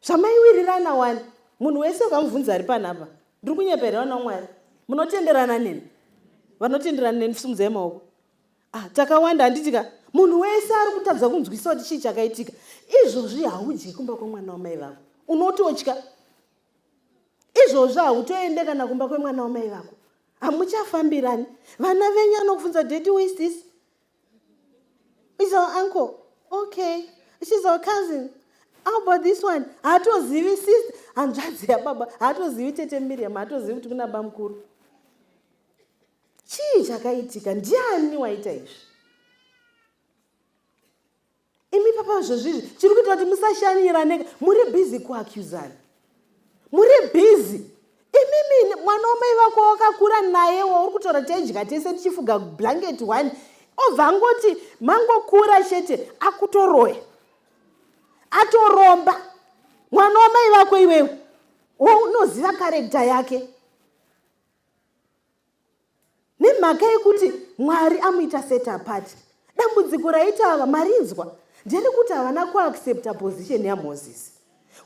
zvamaiwirirana wani? Munhu wese ukamubvunza ari panapa, ndiri kunyeperera naMwari, munotenderana neni? Vanotenderana neni simuzai maoko. Takawanda handitika. Munhu wese ari kutadza kunzwisa kuti chii chakaitika. Izvozvi haudyi kumba kwemwana wamai vako, unototya. Izvozvi hautoende kana kumba kwemwana wamai vako, hamuchafambirani. Vana venyu anokubvunza, daddy, who is this? Is our uncle. Okay. She's our cousin. How about this one? Haatozivi sister, hanzvadzi yababa, haatozivi tete Miriam, haatozivi kuti kuna baba mukuru. Chii chakaitika? Ndiani waita izvi? Imi papa zvozvizvi chiri kuita kuti musashanyirane, muri busy kuaccusana. Muri busy. Imimi mwana wamai vako wakakura naye wauri kutora taidya tese tichifuga blanket 1, obva angoti mangokura chete akutorowe, atoromba. Mwana wamai vako iwewe unoziva karekta yake, nemhaka yekuti Mwari amuita set apart. Dambudziko raita ava marinzwa nderekuti havana kuaccepta position yaMozisi.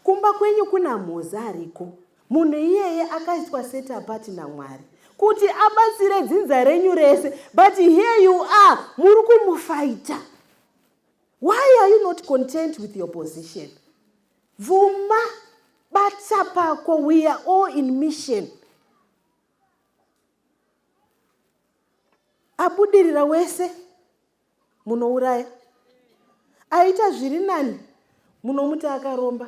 Kumba kwenyu kuna Mozisi ariko, munhu iyeye akaitwa set apart naMwari kuti abatsire dzinza renyu rese, but here you are muri kumufaita. Why are you not content with your position? Vuma bata pako, we are all in mission. Abudirira wese munouraya, aita zviri nani munomuti akaromba.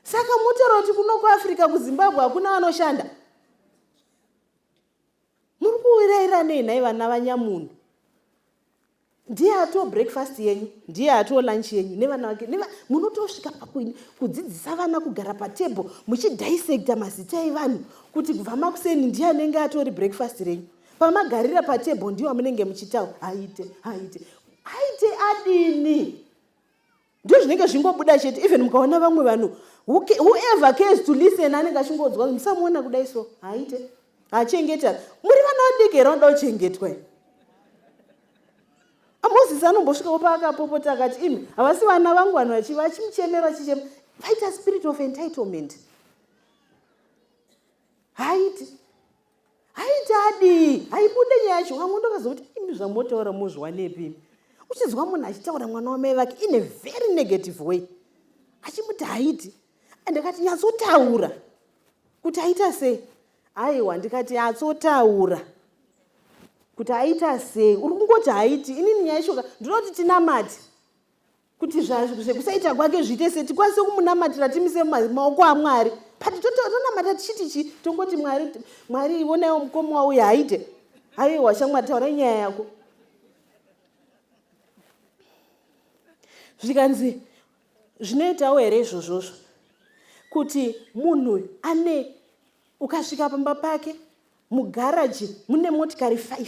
Saka mutaura kuti kuno kuAfrica kuZimbabwe hakuna vanoshanda. Muri kuwiraira nei nhai vana vanyamunhu? Ndiye ato breakfast yenyu, ndiye ato lunch yenyu nevana vake. Munotosvika pakuini kudzidzisa vana kugara patable muchidissecta mazita evanhu kuti kubva makuseni ndiye anenge atori breakfast renyu. Pamagarira patable ndiyo amunenge muchitaura aite adini. Ndio zvinenge zvingobuda chete. Even mukaona vamwe vanhu whoever cares to listen anenge achingodzwa musamuona kudai so aite achengeta. Muri vana vadiki here vanoda kuchengetwa. Mozisi anombosvikawo paakapopota akati imi havasi vana vangu vanhu vachimuchemera vaita spirit of entitlement. Haiti adi haibude nyaya yacho. Vamwe ndokazoti imi zvamotaura muzviwanepi? Uchinzwa munhu achitaura mwana wamai vake in a very negative way, achimuti haiti. Ndikati nyatsotaura kuti aita sei? Aiwa, ndikati atsotaura kuti aita sei? Uri kungoti haiti. Inini nyaya yacho ndinoti tinamati kuti zvekusaita kwake zviite sei tikwanise kumunamatira timise mumaoko aMwari. Pati tonamata tichiti tongoti Mwari ionaiwo mukoma wauyu haite. Aiwa shamwari, taura nyaya yako. Zvikanzi zvinoitawo here izvozvozvo kuti munhu ukasvika pamba pake mugaraji mune motikari 5.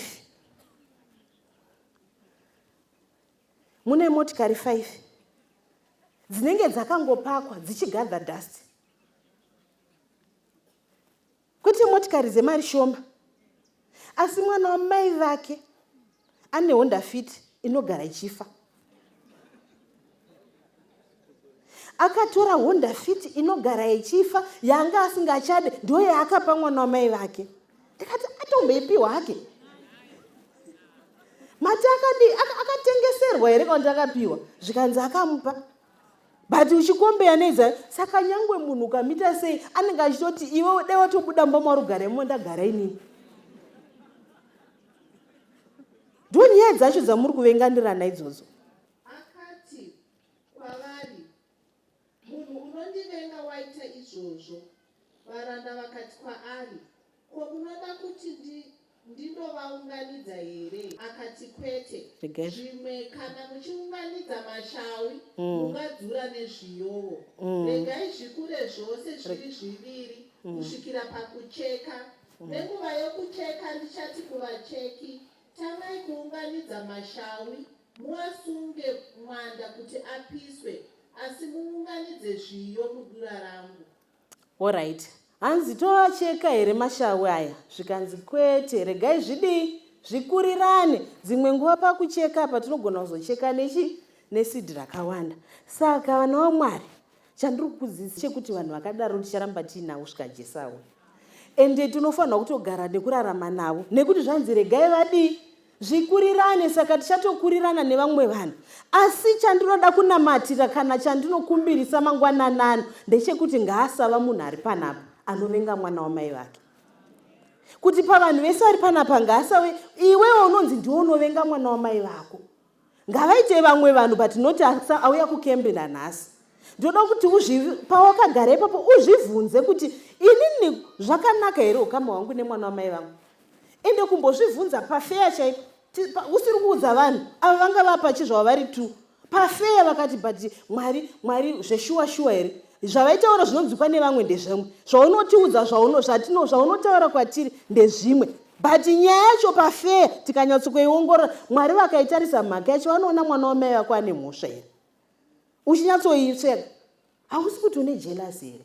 Mune motikari 5 dzinenge dzakangopakwa dzichigadha dust. Kuti motikari dzemari shoma, asi mwana wamai vake ane Honda Fit inogara ichifa. Akatora Honda Fit inogara ichifa yanga asingachade ndio yaakapa mwana wamai vake. Ndikati atomboipiwa hake. Mati akatengeserwa here kana akapiwa? Zvikanzi akamupa. But uchikombeya neza, saka nyangwe munhu ukamita sei anenge achitoti iwe dai watobuda mboma rugaremo ndagara inini. Ndoni nyaya dzacho dzamuri kuvenganirana idzodzo. Akati kwavari, unondivenga waita izvozvo. Varanda vakati kwaari, ko unoda kuti ndindovaunganidza here? Akati kwete, zvimwe kana muchiunganidza mashawi mungadzura nezviyovo. Regai zvikure zvose zviri zviviri kusvikira pakucheka. Nenguva yokucheka ndichati kuvacheki, tamai kuunganidza mashawi, muasunge mwanda kuti apiswe, asi muunganidze zviyo mudura rangu. Alright. Hanzi tovacheka here mashawi aya? Zvikanzi kwete, regai zvidii zvikurirane. Dzimwe nguva pakucheka apa tinogona kuzocheka nesidhi rakawanda. Saka vana vaMwari, chandiri kudzidzisa chekuti vanhu vakadaro ticharamba tiinavo kusvika Jesu auya. Ende tinofanira kutogara nekurarama navo, nekuti zvanzi regai vadii zvikurirane. Saka tichatokurirana nevamwe vanhu. Asi chandinoda kunamatira kana chandinokumbirisa mangwananano ndechekuti ngaasava munhu ari panapa anovenga mwana wamai vake. Kuti pavanhu vese vari panapa ngaasave iwewe unonzi ndiwe unovenga mwana wamai vako. Ngavaite vamwe vanhu but not auya kukembera nhasi. Ndoda kuti pawakagara ipapo uzvibvunze kuti inini zvakanaka here ukama hwangu nemwana wamai vangu. Ende kumbozvibvunza pafeya chaipo. Usiri kuudza vanhu ava vanga vapa chizvavari tu pafeya vakati but Mwari zveshuwa here zvavaitaura zvinodzikwa nevamwe ndezvimwe, zvaunotiudza zvaunotaura kwatiri ndezvimwe. But nyaya yacho pafeya tikanyatsokuiongorora, Mwari vakaitarisa mhaka yacho vanoona mwana wamai vako ane mhosva here. Uchinyatsoitsvega hausi kuti une jelasi here.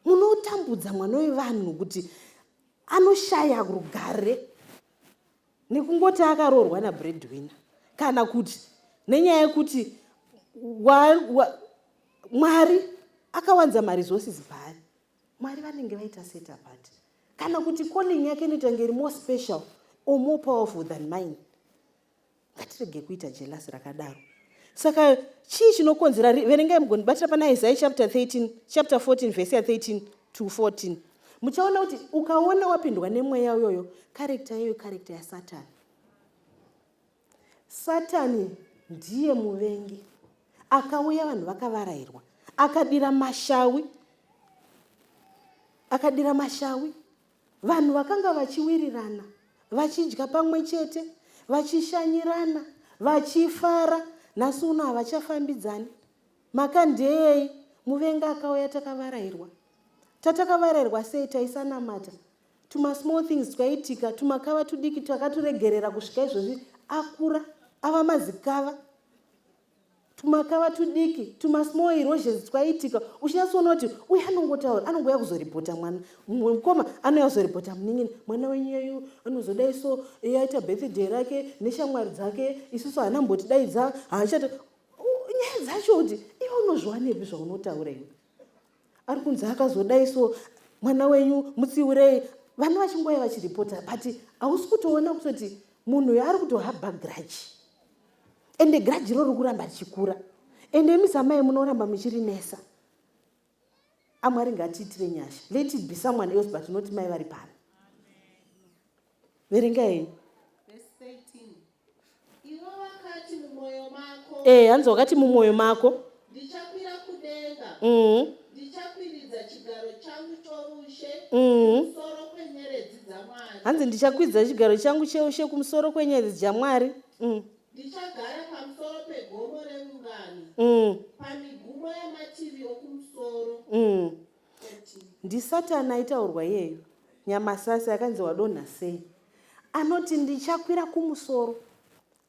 Munotambudza mwana wevanhu kuti anoshaya rugare nekungoti akaroorwa nabreadwinner, kana kuti nenyaya yekuti Mwari akawanza maresources paari. Mwari vanenge vaita set apart. Kana kuti calling yake inotange iri more special or more powerful than mine. Ngatirege kuita jealousy rakadaro. Saka chii chinokonzera? Verengai mugonibatira pana Isaiah chapter 14 verse 13 to 14. Muchaona kuti ukaona wapindwa nemweya uyoyo, character iyoyo character ya Satani. Satani ndiye muvengi. Akauya vanhu vakavarairwa, akadira mashawi, vanhu vakanga vachiwirirana, vachidya pamwe chete, vachishanyirana, vachifara. Nhasi uno havachafambidzani. Maka ndeyei? Muvengi akauya takavarairwa. Tatakavarairwa sei? Taisanamata. Tuma small things twaitika, tumakava tudiki takaturegerera kusvika izvozvi akura ava mazikava. Tumakava tudiki, tuma small erosions twaitika. Uchinyatsoona kuti uya anongotaura, anongouya kuzoripota mwana. Mukoma anouya kuzoripota munin'ini, mwana wenyu anozodai so yaita birthday rake neshamwari dzake, isusu hanambotidaidza, haachata. Nyaya dzacho kuti iwe unozviwanepi zvaunotaura iwe? Ari kunzi akazodai so mwana wenyu mutsiurei. Vana vachingoya vachiripota, but hausi kutoona kuti munhu uyo ari kutohaba grudge. Ende grudge riri kuramba richikura. Ende misamai munoramba muchirinesa. Amwari ngatiitire nyasha. Let it be someone else but not mai vari pano. Verengai. Verse 13. Iwe wakati mumwoyo mako. Hanzi wakati mumwoyo mako. Ndichakwira kudenga. Ndichakwiridza chigaro changu chorushe. Kumusoro kwenyeredzi dzaMwari. Hanzi ndichakwidza chigaro changu cheushe kumusoro kwenyeredzi dzaMwari. Ndichagara pamusoro pegomo reungano. Pamigumo yamativi okumusoro. NdiSatani aitaurwa iyeyo. Nyamasasi akanzi wadonha sei. Anoti ndichakwira kumusoro.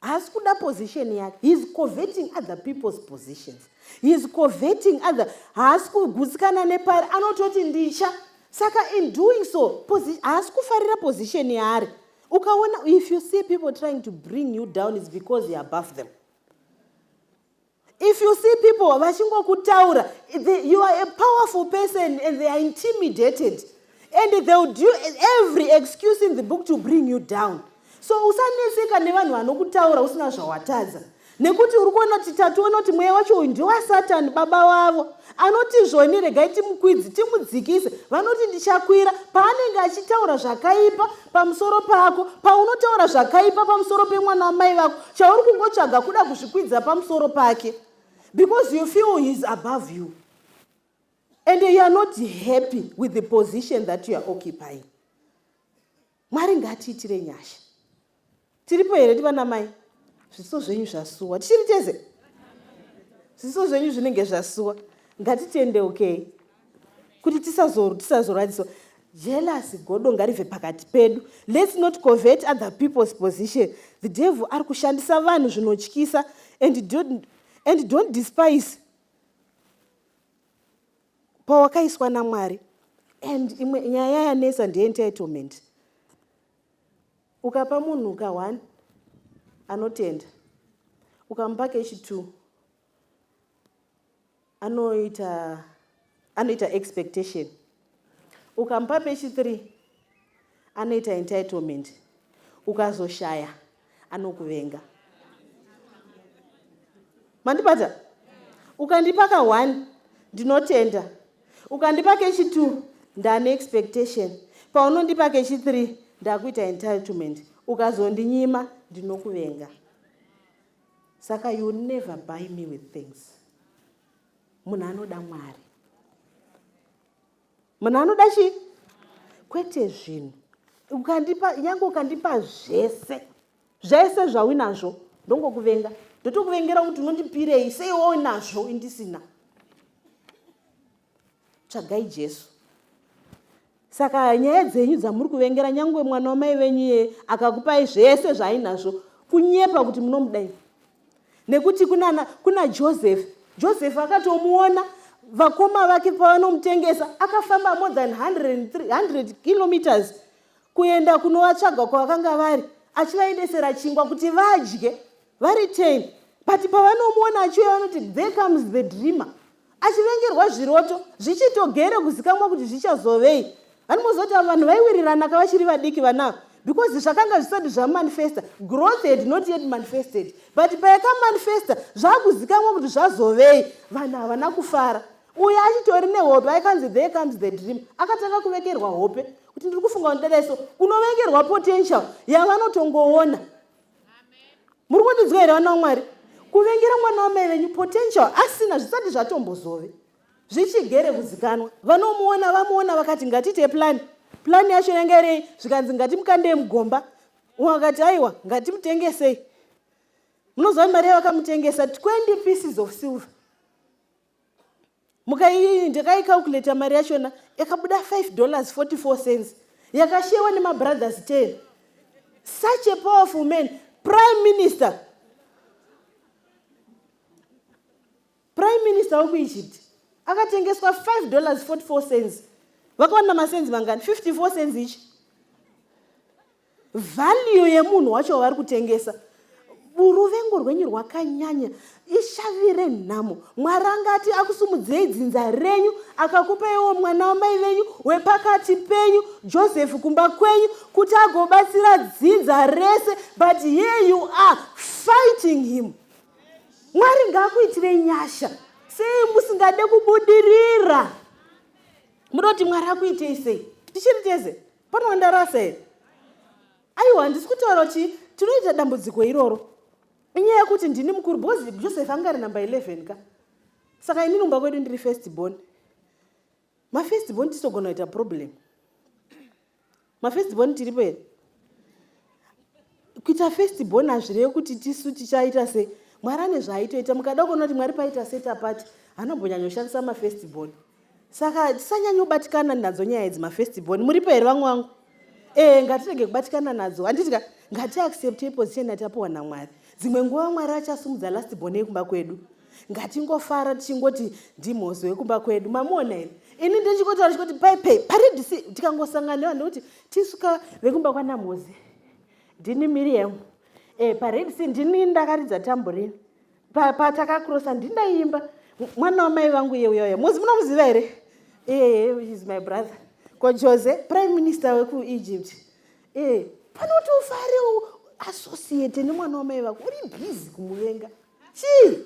Haasi kuda position yake. He is coveting other people's positions. He is coveting other. Haasi kugutsikana nepari. Anototi ndicha. Saka in doing so, haasi kufarira position yaari. Ukaona, if you see people trying to bring you down, it's because you are above them. If you see people vachingokutaura, you are a powerful person and they are intimidated. And they will do every excuse in the book to bring you down. So usaneseka nevanhu vanokutaura usina zvawatadza. Nekuti uri kuona kuti tatoona kuti mweya wacho uyu ndiwa Satani baba wavo. Anoti zvoni regai timukwidzi, timudzikise. Vanoti ndichakwira. Paanenge achitaura zvakaipa pamusoro pako, paunotaura zvakaipa pamusoro pemwana wamai vako, chauri kungotsvaga kuda kuzvikwidza pamusoro pake. because you feel he's above you. And you are not happy with the position that you are occupying. Mwari ngatiitire nyasha. Tiripo here tivana mai? Zviso zvenyu zvasuwa. Tichiri tese? Zviso zvenyu zvinenge zvasuwa. Ngatitendeukei. Kuti tisazoradziswa. Jealousy godo ngarive pakati pedu. Let's not covet other people's position. The devil ari kushandisa vanhu zvinotyisa and don't despise pawakaiswa naMwari. And imwe nyaya yanesa ndeentitlement. Ukapa munhu ka1 anotenda, ukamupa kechi2 anoita expectation, ukamupa pechi3 anoita entitlement, ukazoshaya anokuvenga. Mandibata? Ukandipa ka1 ndinotenda, ukandipa kechi2 ndane expectation, paunondipa kechi3 ndakuita entitlement, ukazondinyima ndinokuvenga. Saka you never buy me with things. Munhu anoda Mwari. Munhu anoda chi? Kwete zvinhu. Nyange ukandipa zvese zvawinazvo ndongokuvenga. Ndotokuvengera kuti unondipirei sei waunazvo indisina. Tsvagai Jesu. Saka nyaya dzenyu dzamuri kuvengera nyangwe mwana wamai venyu akakupai zvese zvainazvo kunyepa kuti munomudai. Nekuti kuna Joseph akatomuona vakoma vake pavanomutengesa akafamba more than 100 kilometers kuenda kunovatsvaga kwavakanga vari achivaendesera chingwa kuti vadye vari 10. But pavanomuona achiuya vanoti there comes the dreamer. Achivengerwa zviroto zvichitogere kuzikamwa kuti zvichazovei. Vanozoti vanhu vaiwirirana kavachiri vadiki vanavo because zvakanga zvisati zvamanifesta. Growth had not yet manifested, but payakamanifesta zvakuzikamwa kuti zvazovei. Vanhu havana kufara. Uyo achitori nehope aikanzi there comes the dream. Akatanga kuvengerwa hope kuti ndiri kufunga kuti dadaiso unovengerwa potential yavanotongoona. Muri kundinzwa here vana vaMwari? Kuvengera mwana wamai venyu potential asina zvisati zvatombozove. Zvichigere kuzikanwa. Vanomuona vamuona vakati ngatite plan yacho yanga rei, zvikanzi ngatimukande mugomba. Wakati aiwa ngatimutengesei. Munozwa mari yakamutengesa 20 pieces of silver. Ndakaikalculate mari yachona yakabuda $5.44. Yakashewa nemabrothers 10. Such a powerful man, prime minister of Egypt. Akatengeswa $5.44. Vakawana masenzi mangani 54 cents each. Value yemunhu wacho vari kutengesa. Uruvengo rwenyu rwakanyanya. Ishavire nhamo. Mwari angati akusumudzei dzinza renyu akakupaiwo mwana wamai venyu wepakati penyu Joseph kumba kwenyu kuti agobatsira dzinza rese, but here you are fighting him. Mwari ngaakuitire nyasha. Sei musingade kubudirira? Munoti Mwari akuitei sei? Tichiri tese panowandarasa here. Aiwa ndisi kutaura kuti tinoita dambudziko iroro. Inyaya yekuti ndini mukuru because Joseph anga ari number 11 ka. Saka inini kumba kwedu ndiri first born. First born tisogona kuita problem. First born tiripo here. Kuita first born hazvirevi kuti tisu tichaita sei. Mwari ane zvaaitoita. Mukada kuona kuti Mwari paita set apart anombonyanyoshandisa first born. Saka tisanyanyobatikana nadzo nyaya idzi first born. Muripo here vamwe vangu? Ngatirege kubatikana nadzo. Handitika ngati accept position yatapuwa naMwari. Dzimwe nguva Mwari achasumudza last born yekumba kwedu. Ngatingofara tichingoti ndimhozi wekumba kwedu. Mamuona here? Ini ndichikotaura kuti paredisi tikangosangana nekuti tisuka vekumba kwaNamhozi. Ndini Miriam. Paredisi ndini ndakaridza tamborini. Patakakrosa ndindaimba. Mwana wamai vangu yeuya. Muzi munomuziva here? He's my brother. Ko Jose, prime minister weku Egypt. Panoti ufare associate nemwana wamai vako. Uri busy kumuvenga. Chii?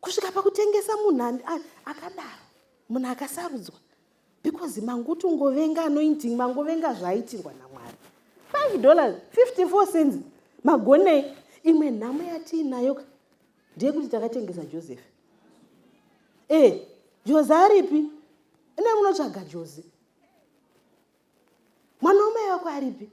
Kusvika pakutengesa munhu akadaro. Munhu akasarudzwa. Because manguti ungovenga anointing, mangovenga zvaitirwa naMwari. $5.54 magonei. imwe nhamo yatiinayo ndeyekuti takatengesa Joseph. Jose aripi? Ine munotsvaga Jose. Mwana wamai wako aripi?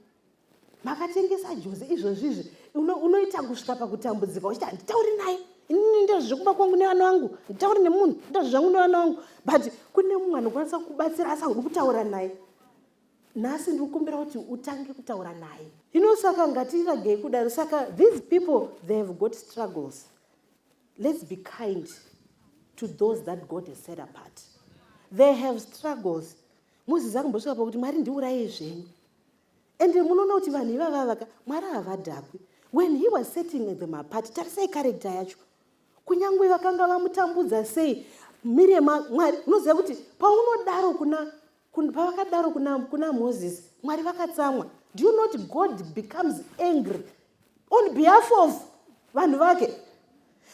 Makatengesa Jose. Izvozvizvi unoita kusvika pakutambudzika uchiti handitauri naye, inini ndezvo kuba kwangu nevana vangu, nditauri nemunhu ndezvo zvangu nevana vangu, but kune mumwe anokwanisa kubatsira asi haudi kutaura naye. Nhasi ndikukumbira kuti utange kutaura naye. Saka ngatiragei kudaro. Saka these people, they have got struggles. Let's be kind to those that God has set apart. They have struggles. Moses akambosvika pakuti Mwari ndiuraye zvenyu. And munoona kuti vanhu ivava Mwari havadhakwi. When he was setting them apart, tarisai character yacho. Kunyangwe vakanga vamutambudza sei, Miriam Mwari unoziva kuti paunodaro pavakadaro kuna Moses, Mwari vakatsamwa. Do you know that God becomes angry on behalf of vanhu vake?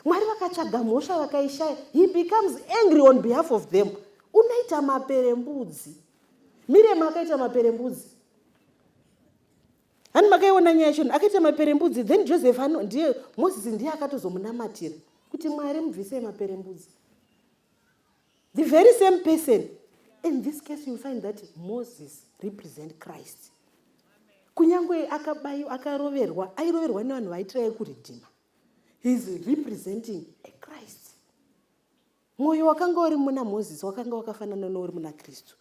Mwari vakatsvaga mhosva vakaishaya. He becomes angry on behalf of them. Unoita maperembudzi. Miriam akaita maperembudzi. Hani makaiona nyaya yacho, akaita maperembudzi. Then Joseph Moses ndiye akatozomunamatira kuti Mwari mubvisei maperembudzi. The very same person. In this case, you find that Moses represents Christ. Kunyangwe akaroverwa, airoverwa nevanhu vaitiraye kuridhima. He is representing a Christ. Mwoyo wakanga uri muna Moses wakanga wakafanana nouri muna Kristu.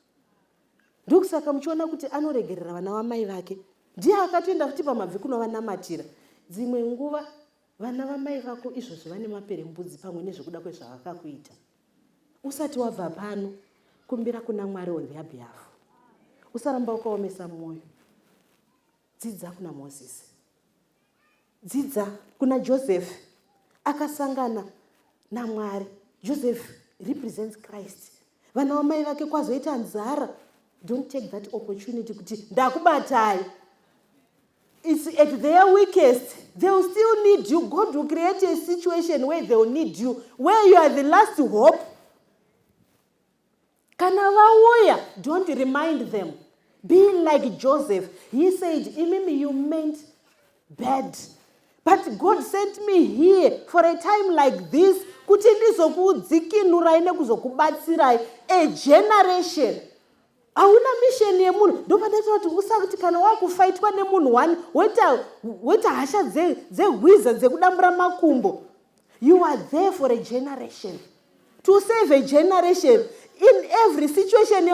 Ndokusaka muchiona kuti anoregerera vana vamai vake. Ndiye akatoenda futi pamabvi kunovanamatira. Dzimwe nguva vana vamai vako izvozvo vane maperembudzi pamwe nezvekuda kwezvavakakuita. Usati wabva pano, kumbira kuna Mwari on their behalf. Usaramba ukaomesa mwoyo. Dzidza kuna Moses. Dzidza kuna Joseph. Akasangana na Mwari. Joseph represents Christ. Vana vamai vake kwazoita nzara. Don't take that opportunity kuti ndakubatai. It's at their weakest. They will still need you. God will create a situation where they will need you, where you are the last hope. Kana vauya, don't remind them. Be like Joseph. He said, Imimi, you meant bad. But God sent me here for a time like this. Kuti ndizokudzikinurai nekuzokubatsirai a generation. Hauna mission yemunhu. Ndopadata kuti usati kana wakufaitwa nemunhu wani weta hasha dzehwiza dzekudambura makumbo. You are there for a generation. To save a generation. In every situation,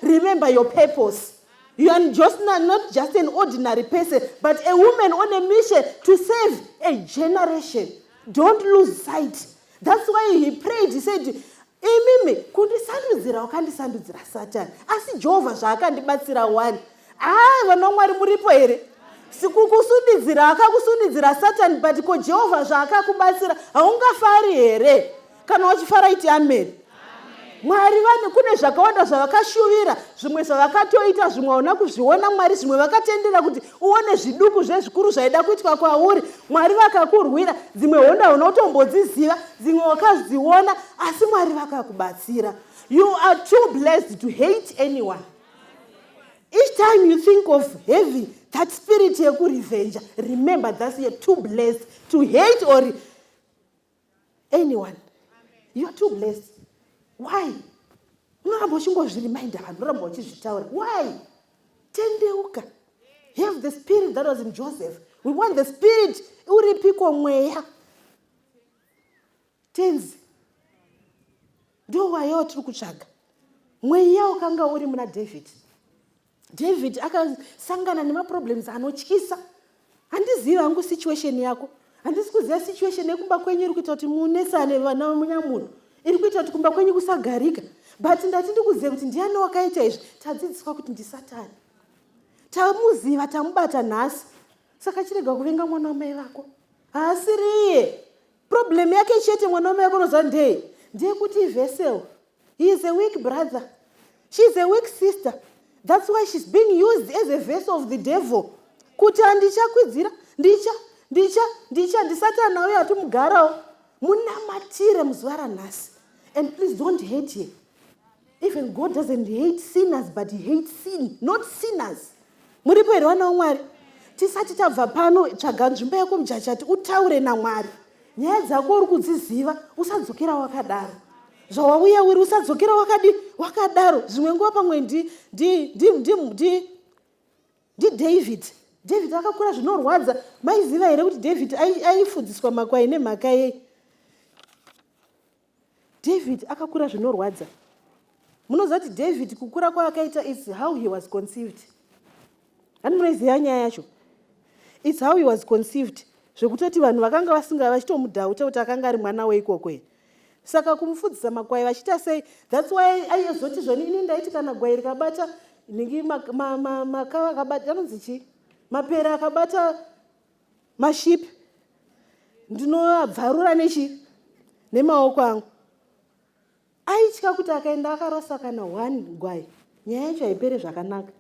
remember your purpose. You are just not just an ordinary person, but a woman on a mission to save a generation. Don't lose sight. That's why he prayed. He said, Imimi, kundisandudzira wakandisandudzira Satan. Asi Jehovah zvakandibatsira wani. Vana Mwari muripo here. Sikukusundidzira akakusundidzira Satan, but ko Jehovah zvaakakubatsira haungafari here. Kana wachifara iti amen. Mwari vane kune zvakawanda zvavakashuvira, zvimwe zvavakatoita, zvimwe hauna kuzviona Mwari, zvimwe vakatendera kuti uone zviduku zvezvikuru zvaida kuitwa kwauri. Mwari vakakurwira, dzimwe honda unotombodziziva, dzimwe wakaziona, asi Mwari vakakubatsira. You are too blessed to hate anyone. Each time you think of having that spirit yekurevenge, remember that you are too blessed to hate or anyone. You are too blessed. Why? Unoramba uchingozvireminda vanhu, unoramba uchizvitaura. Why? Tendeuka. Have the spirit that was in Joseph. We want the spirit uripiko mweya. Tenzi. Ndo wayo tiri kutsvaga. Mweya ukanga uri muna David. David akasangana nemaproblems anotyisa. Handizivi hangu situation yako. Handisi kuziva situation yekumba kwenyu iri kuita kuti munesane vana munyamunhu. Iri kuita kuti kumba kwenyu kusagarika. But ndati ndikuzive kuti ndiani wakaita izvi. Tadzidziswa kuti ndiSatani. Tamuziva, tamubata nhasi. Saka chirega kuvenga mwana wamai vako. Asiriye. Problem yake chete mwana wamai vako unoziva ndei. Ndeyekuti vessel. He is a weak brother. She is a weak sister. That's why she's being used as a vessel of the devil. Kuti handicakwidzira. Ndisatani nawe hatimugarawo. Munamatire muzuva ranhasi. And please don't hate him. Even God doesn't hate sinners, but he hates sin, not sinners. Muripo here vana vaMwari. tisati tabva pano tsvaga nzvimbo yako mujachati utaure naMwari. Nyaya dzako uri kudziziva, usadzokera wakadaro. Zvawauya uri usadzokera wakadaro. Zvimwe nguva pamwe David. David akakura zvinorwadza. Maiziva here kuti David aifudziswa makwai nemhaka yei? David akakura zvinorwadza. Munoziva kuti David kukura kwaakaita is how he was conceived. Ani munoziva nyaya yacho? It's how he was conceived. Zvekutoti vanhu vakanga vachitomudhauta kuti akanga ari mwana weikoko. Saka kumufudzisa makwai vachita sei? That's why aizoti zvoni ini ndaiti kana gwai rikabata ningi makava akabata anonzi chii? Mapera akabata mashipi. Ndinobvarura nemaoko angu. Aitya kuti akaenda akarasa kana 1 gwai. Nyaya yacho haipere zvakanaka.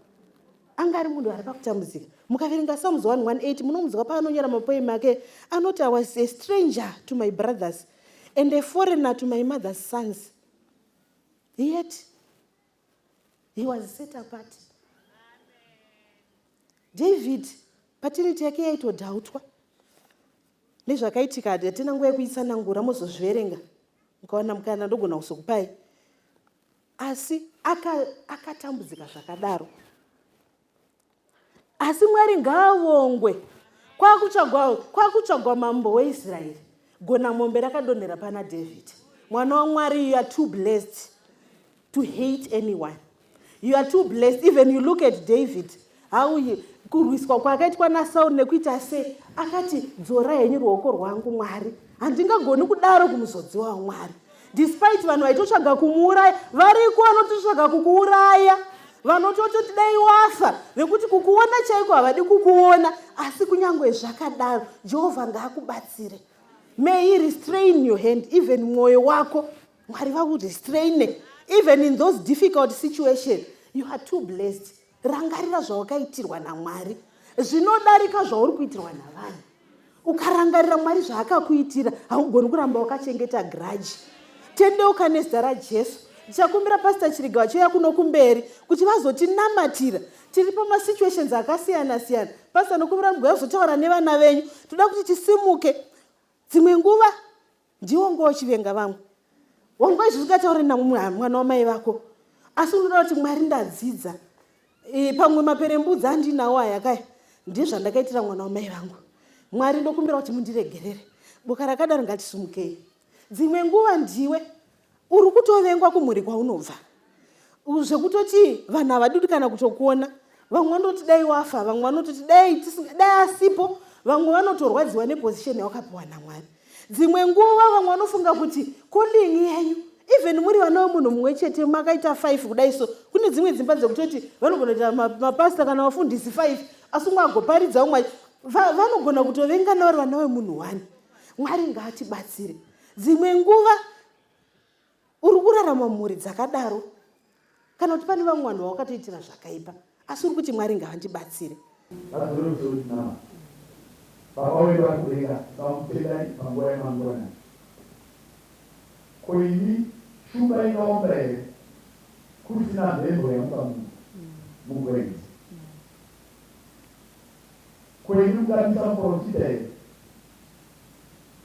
Anga ari munhu ari pakutambudzika. Mukaverenga Psalms 118 munomunzwa paanonyora mapoema ake anoti I was a stranger to my brothers and a foreigner to my mother's sons. Yet he was set apart. David paternity yake yaitodhautwa nezvakaitika. Hatina nguva yekuitsanangura muzozviverenga mukaona mukana ndogona kuzokupai. Asi akatambudzika zvakadaro. Asi Mwari ngaavongwe. Kwakutsvagwa mambo weIsraeri. Gona mombe rakadonhera pana David. Mwana waMwari, you are too blessed to hate anyone. You are too blessed. Even you look at David, how kurwiswa kwakaitwa naSaul nekuita sei, akati dzora henyu ruoko rwangu Mwari. Handingagoni kudaro kumuzodzi waMwari. Despite vanhu vaitotsvaga kumuuraya, variko vanototsvaga kukuuraya. Vanototi dai wafa, vekuti kukuona chaiko havadi kukuona, asi kunyangwe zvakadaro Jehovha ngaakubatsire. May he restrain your hand, even mwoyo wako. Mwari vakurestrain. Even in those difficult situations, you are too blessed. Rangarira zvawakaitirwa naMwari. Zvinodarika zvauri kuitirwa navanhu. Ukarangarira Mwari zvaakakuitira, haugoni kuramba wakachengeta grudge. Tendeuka nezita raJesu. Ndichakumbira Pastor Chirigawa chiuya kuno kumberi kuti vazotinamatira. Tiri pamasituations akasiyana siyana. Pastor nokumbira mugwaya kuzotaura nevana venyu. Toda kuti tisimuke. Dzimwe nguva ndiwo ngochivenga vamwe. Wangwa zvizvikataura namwana wamai vako. Asi unoda kuti Mwari ndadzidza. Pamwe maperembudzi andinawo ayakaya. Ndizvandakaitira mwana wamai vangu. Mwari ndokumbira kuti mundiregerere. Boka rakadaro ngatisumukei. Dzimwe nguva ndiwe uri kutovengwa kumhuri kwaunobva. Zvekutoti vanhu havadudi kana kutokuona. Vamwe vanoti dai wafa, vamwe vanototi dai asipo, vamwe vanotorwadziwa nepozisheni yawakapiwa naMwari. Dzimwe nguva vamwe vanofunga kuti calling yenyu, even muri vana vemunhu mumwe chete makaita 5 kudai so, kune dzimwe dzimba dzekutoti vanogona kuita mapasta kana vafundisi 5, asi umwe agoparidza umwe vanogona kutovenga navari vana vemunhu 1. Mwari ngaatibatsire. Dzimwe nguva uri kurarama mhuri dzakadaro kana kuti pane vamwe vanhu vawakatoitira zvakaipa, asi uri kuti Mwari ngavandibatsire. Baba wedu akudenga vamupendai panguva yemangwana. Koini shumba inoomba here kusina mhembo yamupa mugwenzi. Koini mukamisa muprofita here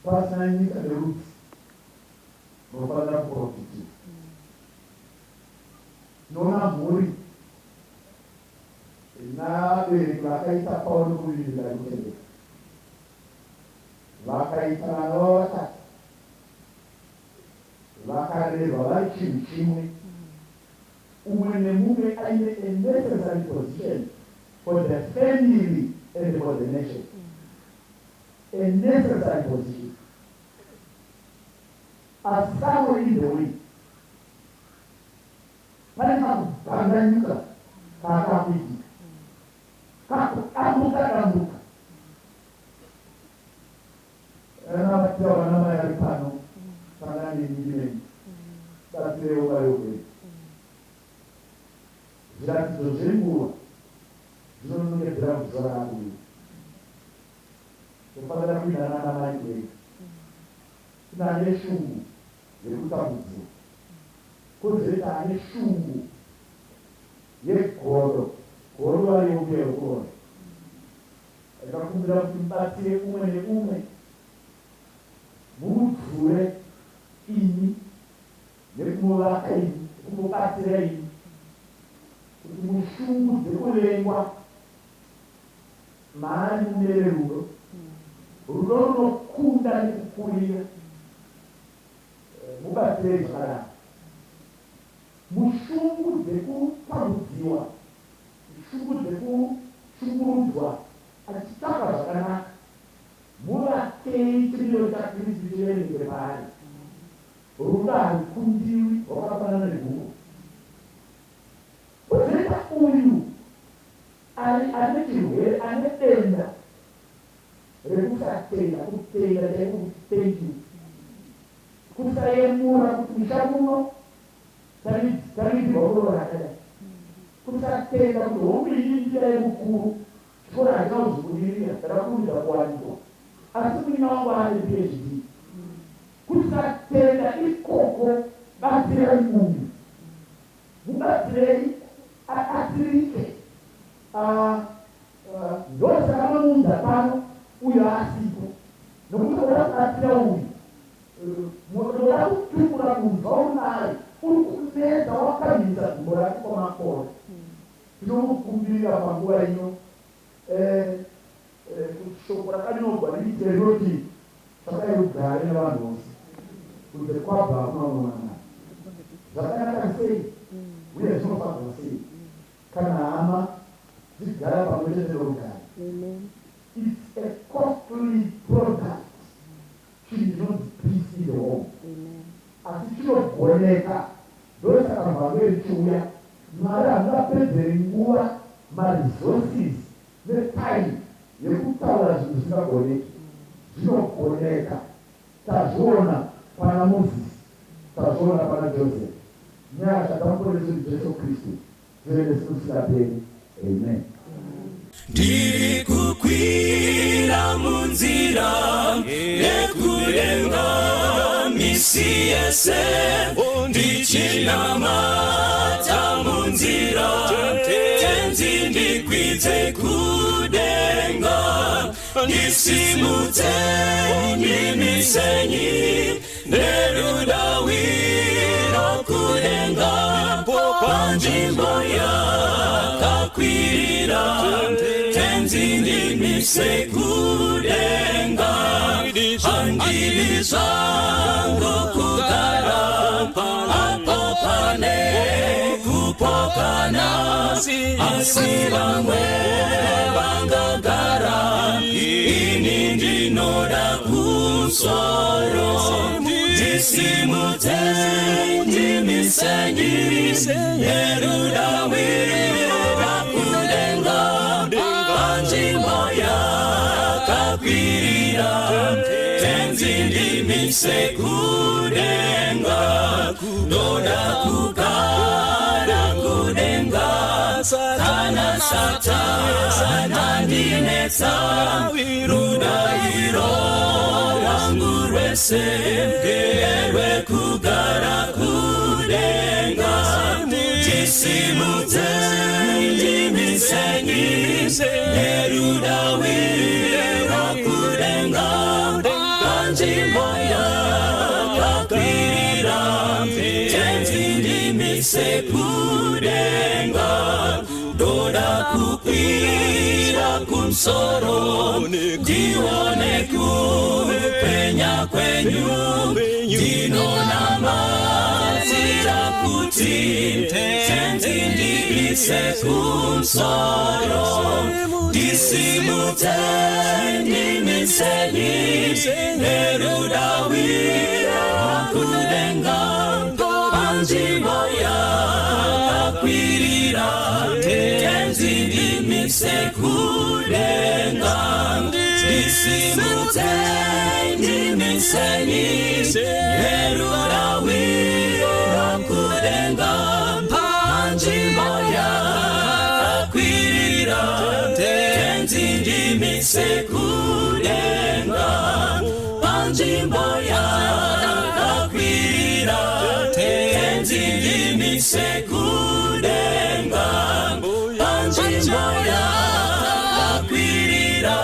pasina nyika nerudzi munofanira kuprofiti. Nona mhuri nabereki vakaita Paulo kuvivirira kutendeka. Vakaitana navo vatatu. Vakarerwa vari chinhu chimwe. Umwe nemumwe aine a necessary position for the family and for the nation. A necessary position. As somewhere in the way. Pane kakubhanganyuka kakakuitika. Kakuambuka. Vanavatira vana mai vari pano sangani ndireni batsirewo vayokwei. Zviratidzo zvenguva zvinonongedzera kuziva rakuita. Tofanira kuinana namai kwei. Kuna ane shungu yekutambudziwa. Kozoita ane shungu yegoro. Goro variyokuya yokuona. ndakakumbira kuti mubatsire umwe neumwe mumudzure ini nekumuvaka ini nekumubatsira ini kuti mushungu dzekurengwa maari mumere rudo runokunda nekukurira mubatsire zvakanaka mushungu dzekuparudziwa mushungu dzekushungurudzwa achitsvaka zvakanaka muvakei chimiro chaKristu chiverengere paari rudo harukundiwi rwakafanana neguku kwozoita uyu ane chirwere ane denda rekusatenda kutenda chaikutenji kusayemura kuti mushamuno taridzirwa kuroora akadai kusatenda kuti hombiri njira yemukuru chikora hachina kuzvikudirira ndakakurudza kuwanikwa asi muina wangu ane PhD kusatenda ikoko batsirei uyu mubatsirei atirike ndosaka mamunza pano uyo asipo nokuti oda kubatsira uyu oda kutumura munzwa unaye uri kumedza wakamisa gumbo rake kwamakora tinomukumbirira panguva ino shoko rakanyorwa riite rinoti zvakadai ugare nevanhu vose kunze kwabva kunoonana zvakanaka sei uye zvinofadza sei kana hama dzigara pamwe chete rogare. It's a costly product chinhu chinonzi peace in the home asi chinogoneka ndosaka mhando ichiuya mwari hamungapedzeri nguva maresources netime yekutaura zvinhu zvisingagoneki zvinogoneka. Tazviona pana Mozisi, tazviona pana Joseph, nyaya dzatamuponeso Jesu Kristu dzive nesimusingaperi. Amen. Ndiri kukwira munzira yekudenga misi yese ndichinamata munzira tenzi ndikwidze kudenga ndisimudze nyimisenyi nerudawiro kudenga panzvimbo yakakwirira tenzi ndimise kudenga handiri zvangu kugara apo pane kupokana asi vamwe vangagara ini ndinoda kusoro ndisimudze ndimisenyi nerudawiro kudenga panzvimbo yakakwirira tenzi ndimise kudenga ndoda kugara kudenga kana Satana ndinetsa rudairo rwangu rwese rwekugara kudenga ndisimudze ndimisenyi nerudawiro kudenga panzvimbo yakakwirira tenzi ndimise kudenga ndoda kukwira kumusoro ndione kupenya kwenyu ndinonamatira kuti tenzi ndiise kumusoro ndisimudze ndimisenyi nerudawiro kudenga panzvimbo yakakwirira tenzi ndimise kudenga ndisimudze ndimisenyi nerudawiro kudenga panzvimbo yakakwirira tenzi ndimise kudenga panzvimbo yakakwirira tenzi ndimise kudenga panzvimbo yakakwirira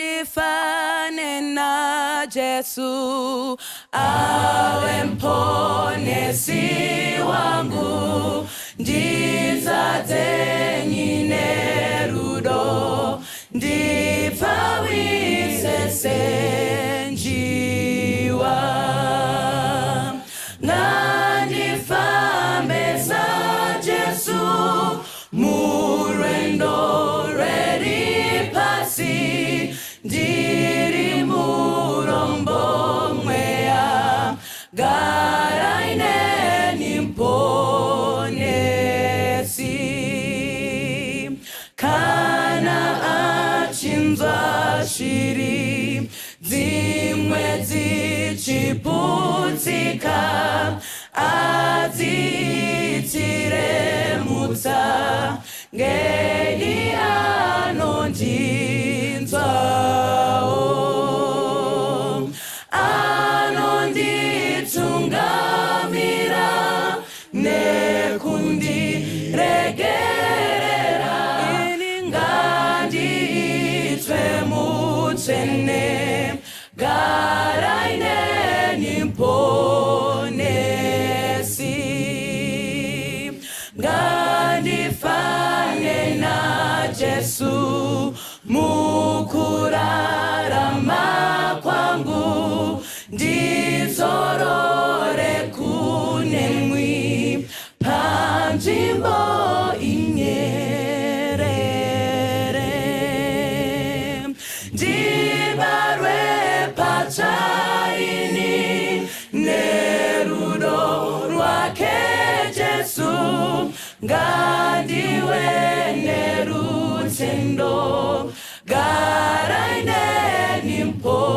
ngandifane na Jesu awe mponesi wangu, ndizadze nyine rudo, ndipfawise senjiwa. Ngandifambe za Jesu murendo reri pasi, ndiri murombo mwea garaine nimponesi. Kana achinzwa shiri dzimwe dzichiputsika, adziitire mutsa ngeni anondinzwawo, anonditungamira nekundiregerera, ngandiitwe mutsvene garaine nimponesi. Ngandifane na Jesu mukurarama kwangu, ndizorore kunemwi panzvimbo inyerere, ndibarwe patsvaini nerudo rwake Jesu, ngandiwe nerutendo garaine nimponesi.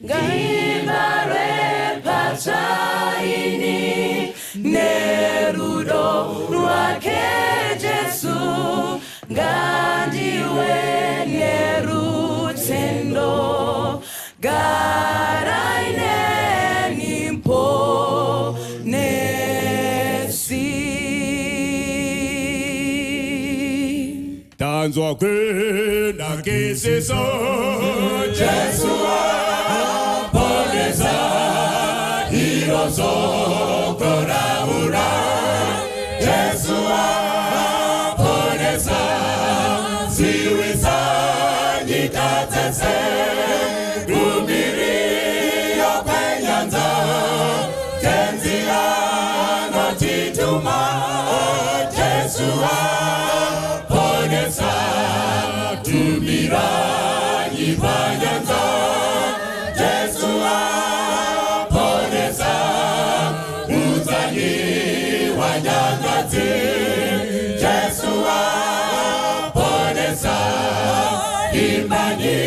Ndibarwe patsvaini nerudo rwake Jesu, ngandiwe nerutendo garaine nimponesi. Tanzwa kwenda kisiso Jesu aponesa, hiroso koraura Jesu aponesa, siwisa nyitatese kumiri yokwenyanza, tenzi anotituma Jesu aponesa, tumira nyipanyanza Jesu aponesa, uzanyi wanyangazi Jesu aponesa, imbanyi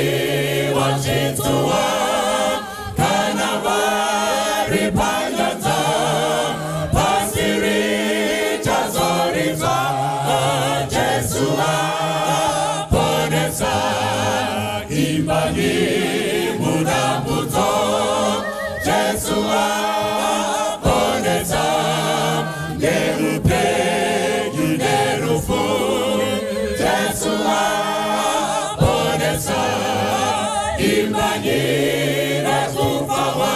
wachituwa kana varipanyanza, pasiri chazoriza Jesu aponesa, imbanyi mudambuzo Jesu aponesa, nerupenyu nerufu Jesu aponesa, imbanyi nekufawa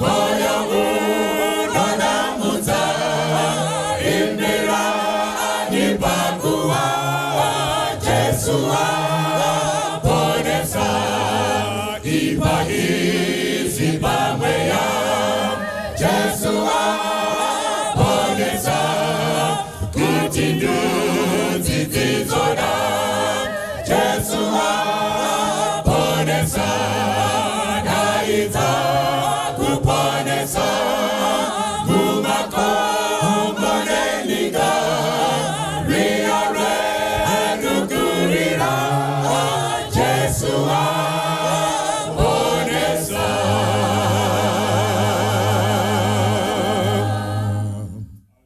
moyo unonamutsa, imbira nipanguwa Jesu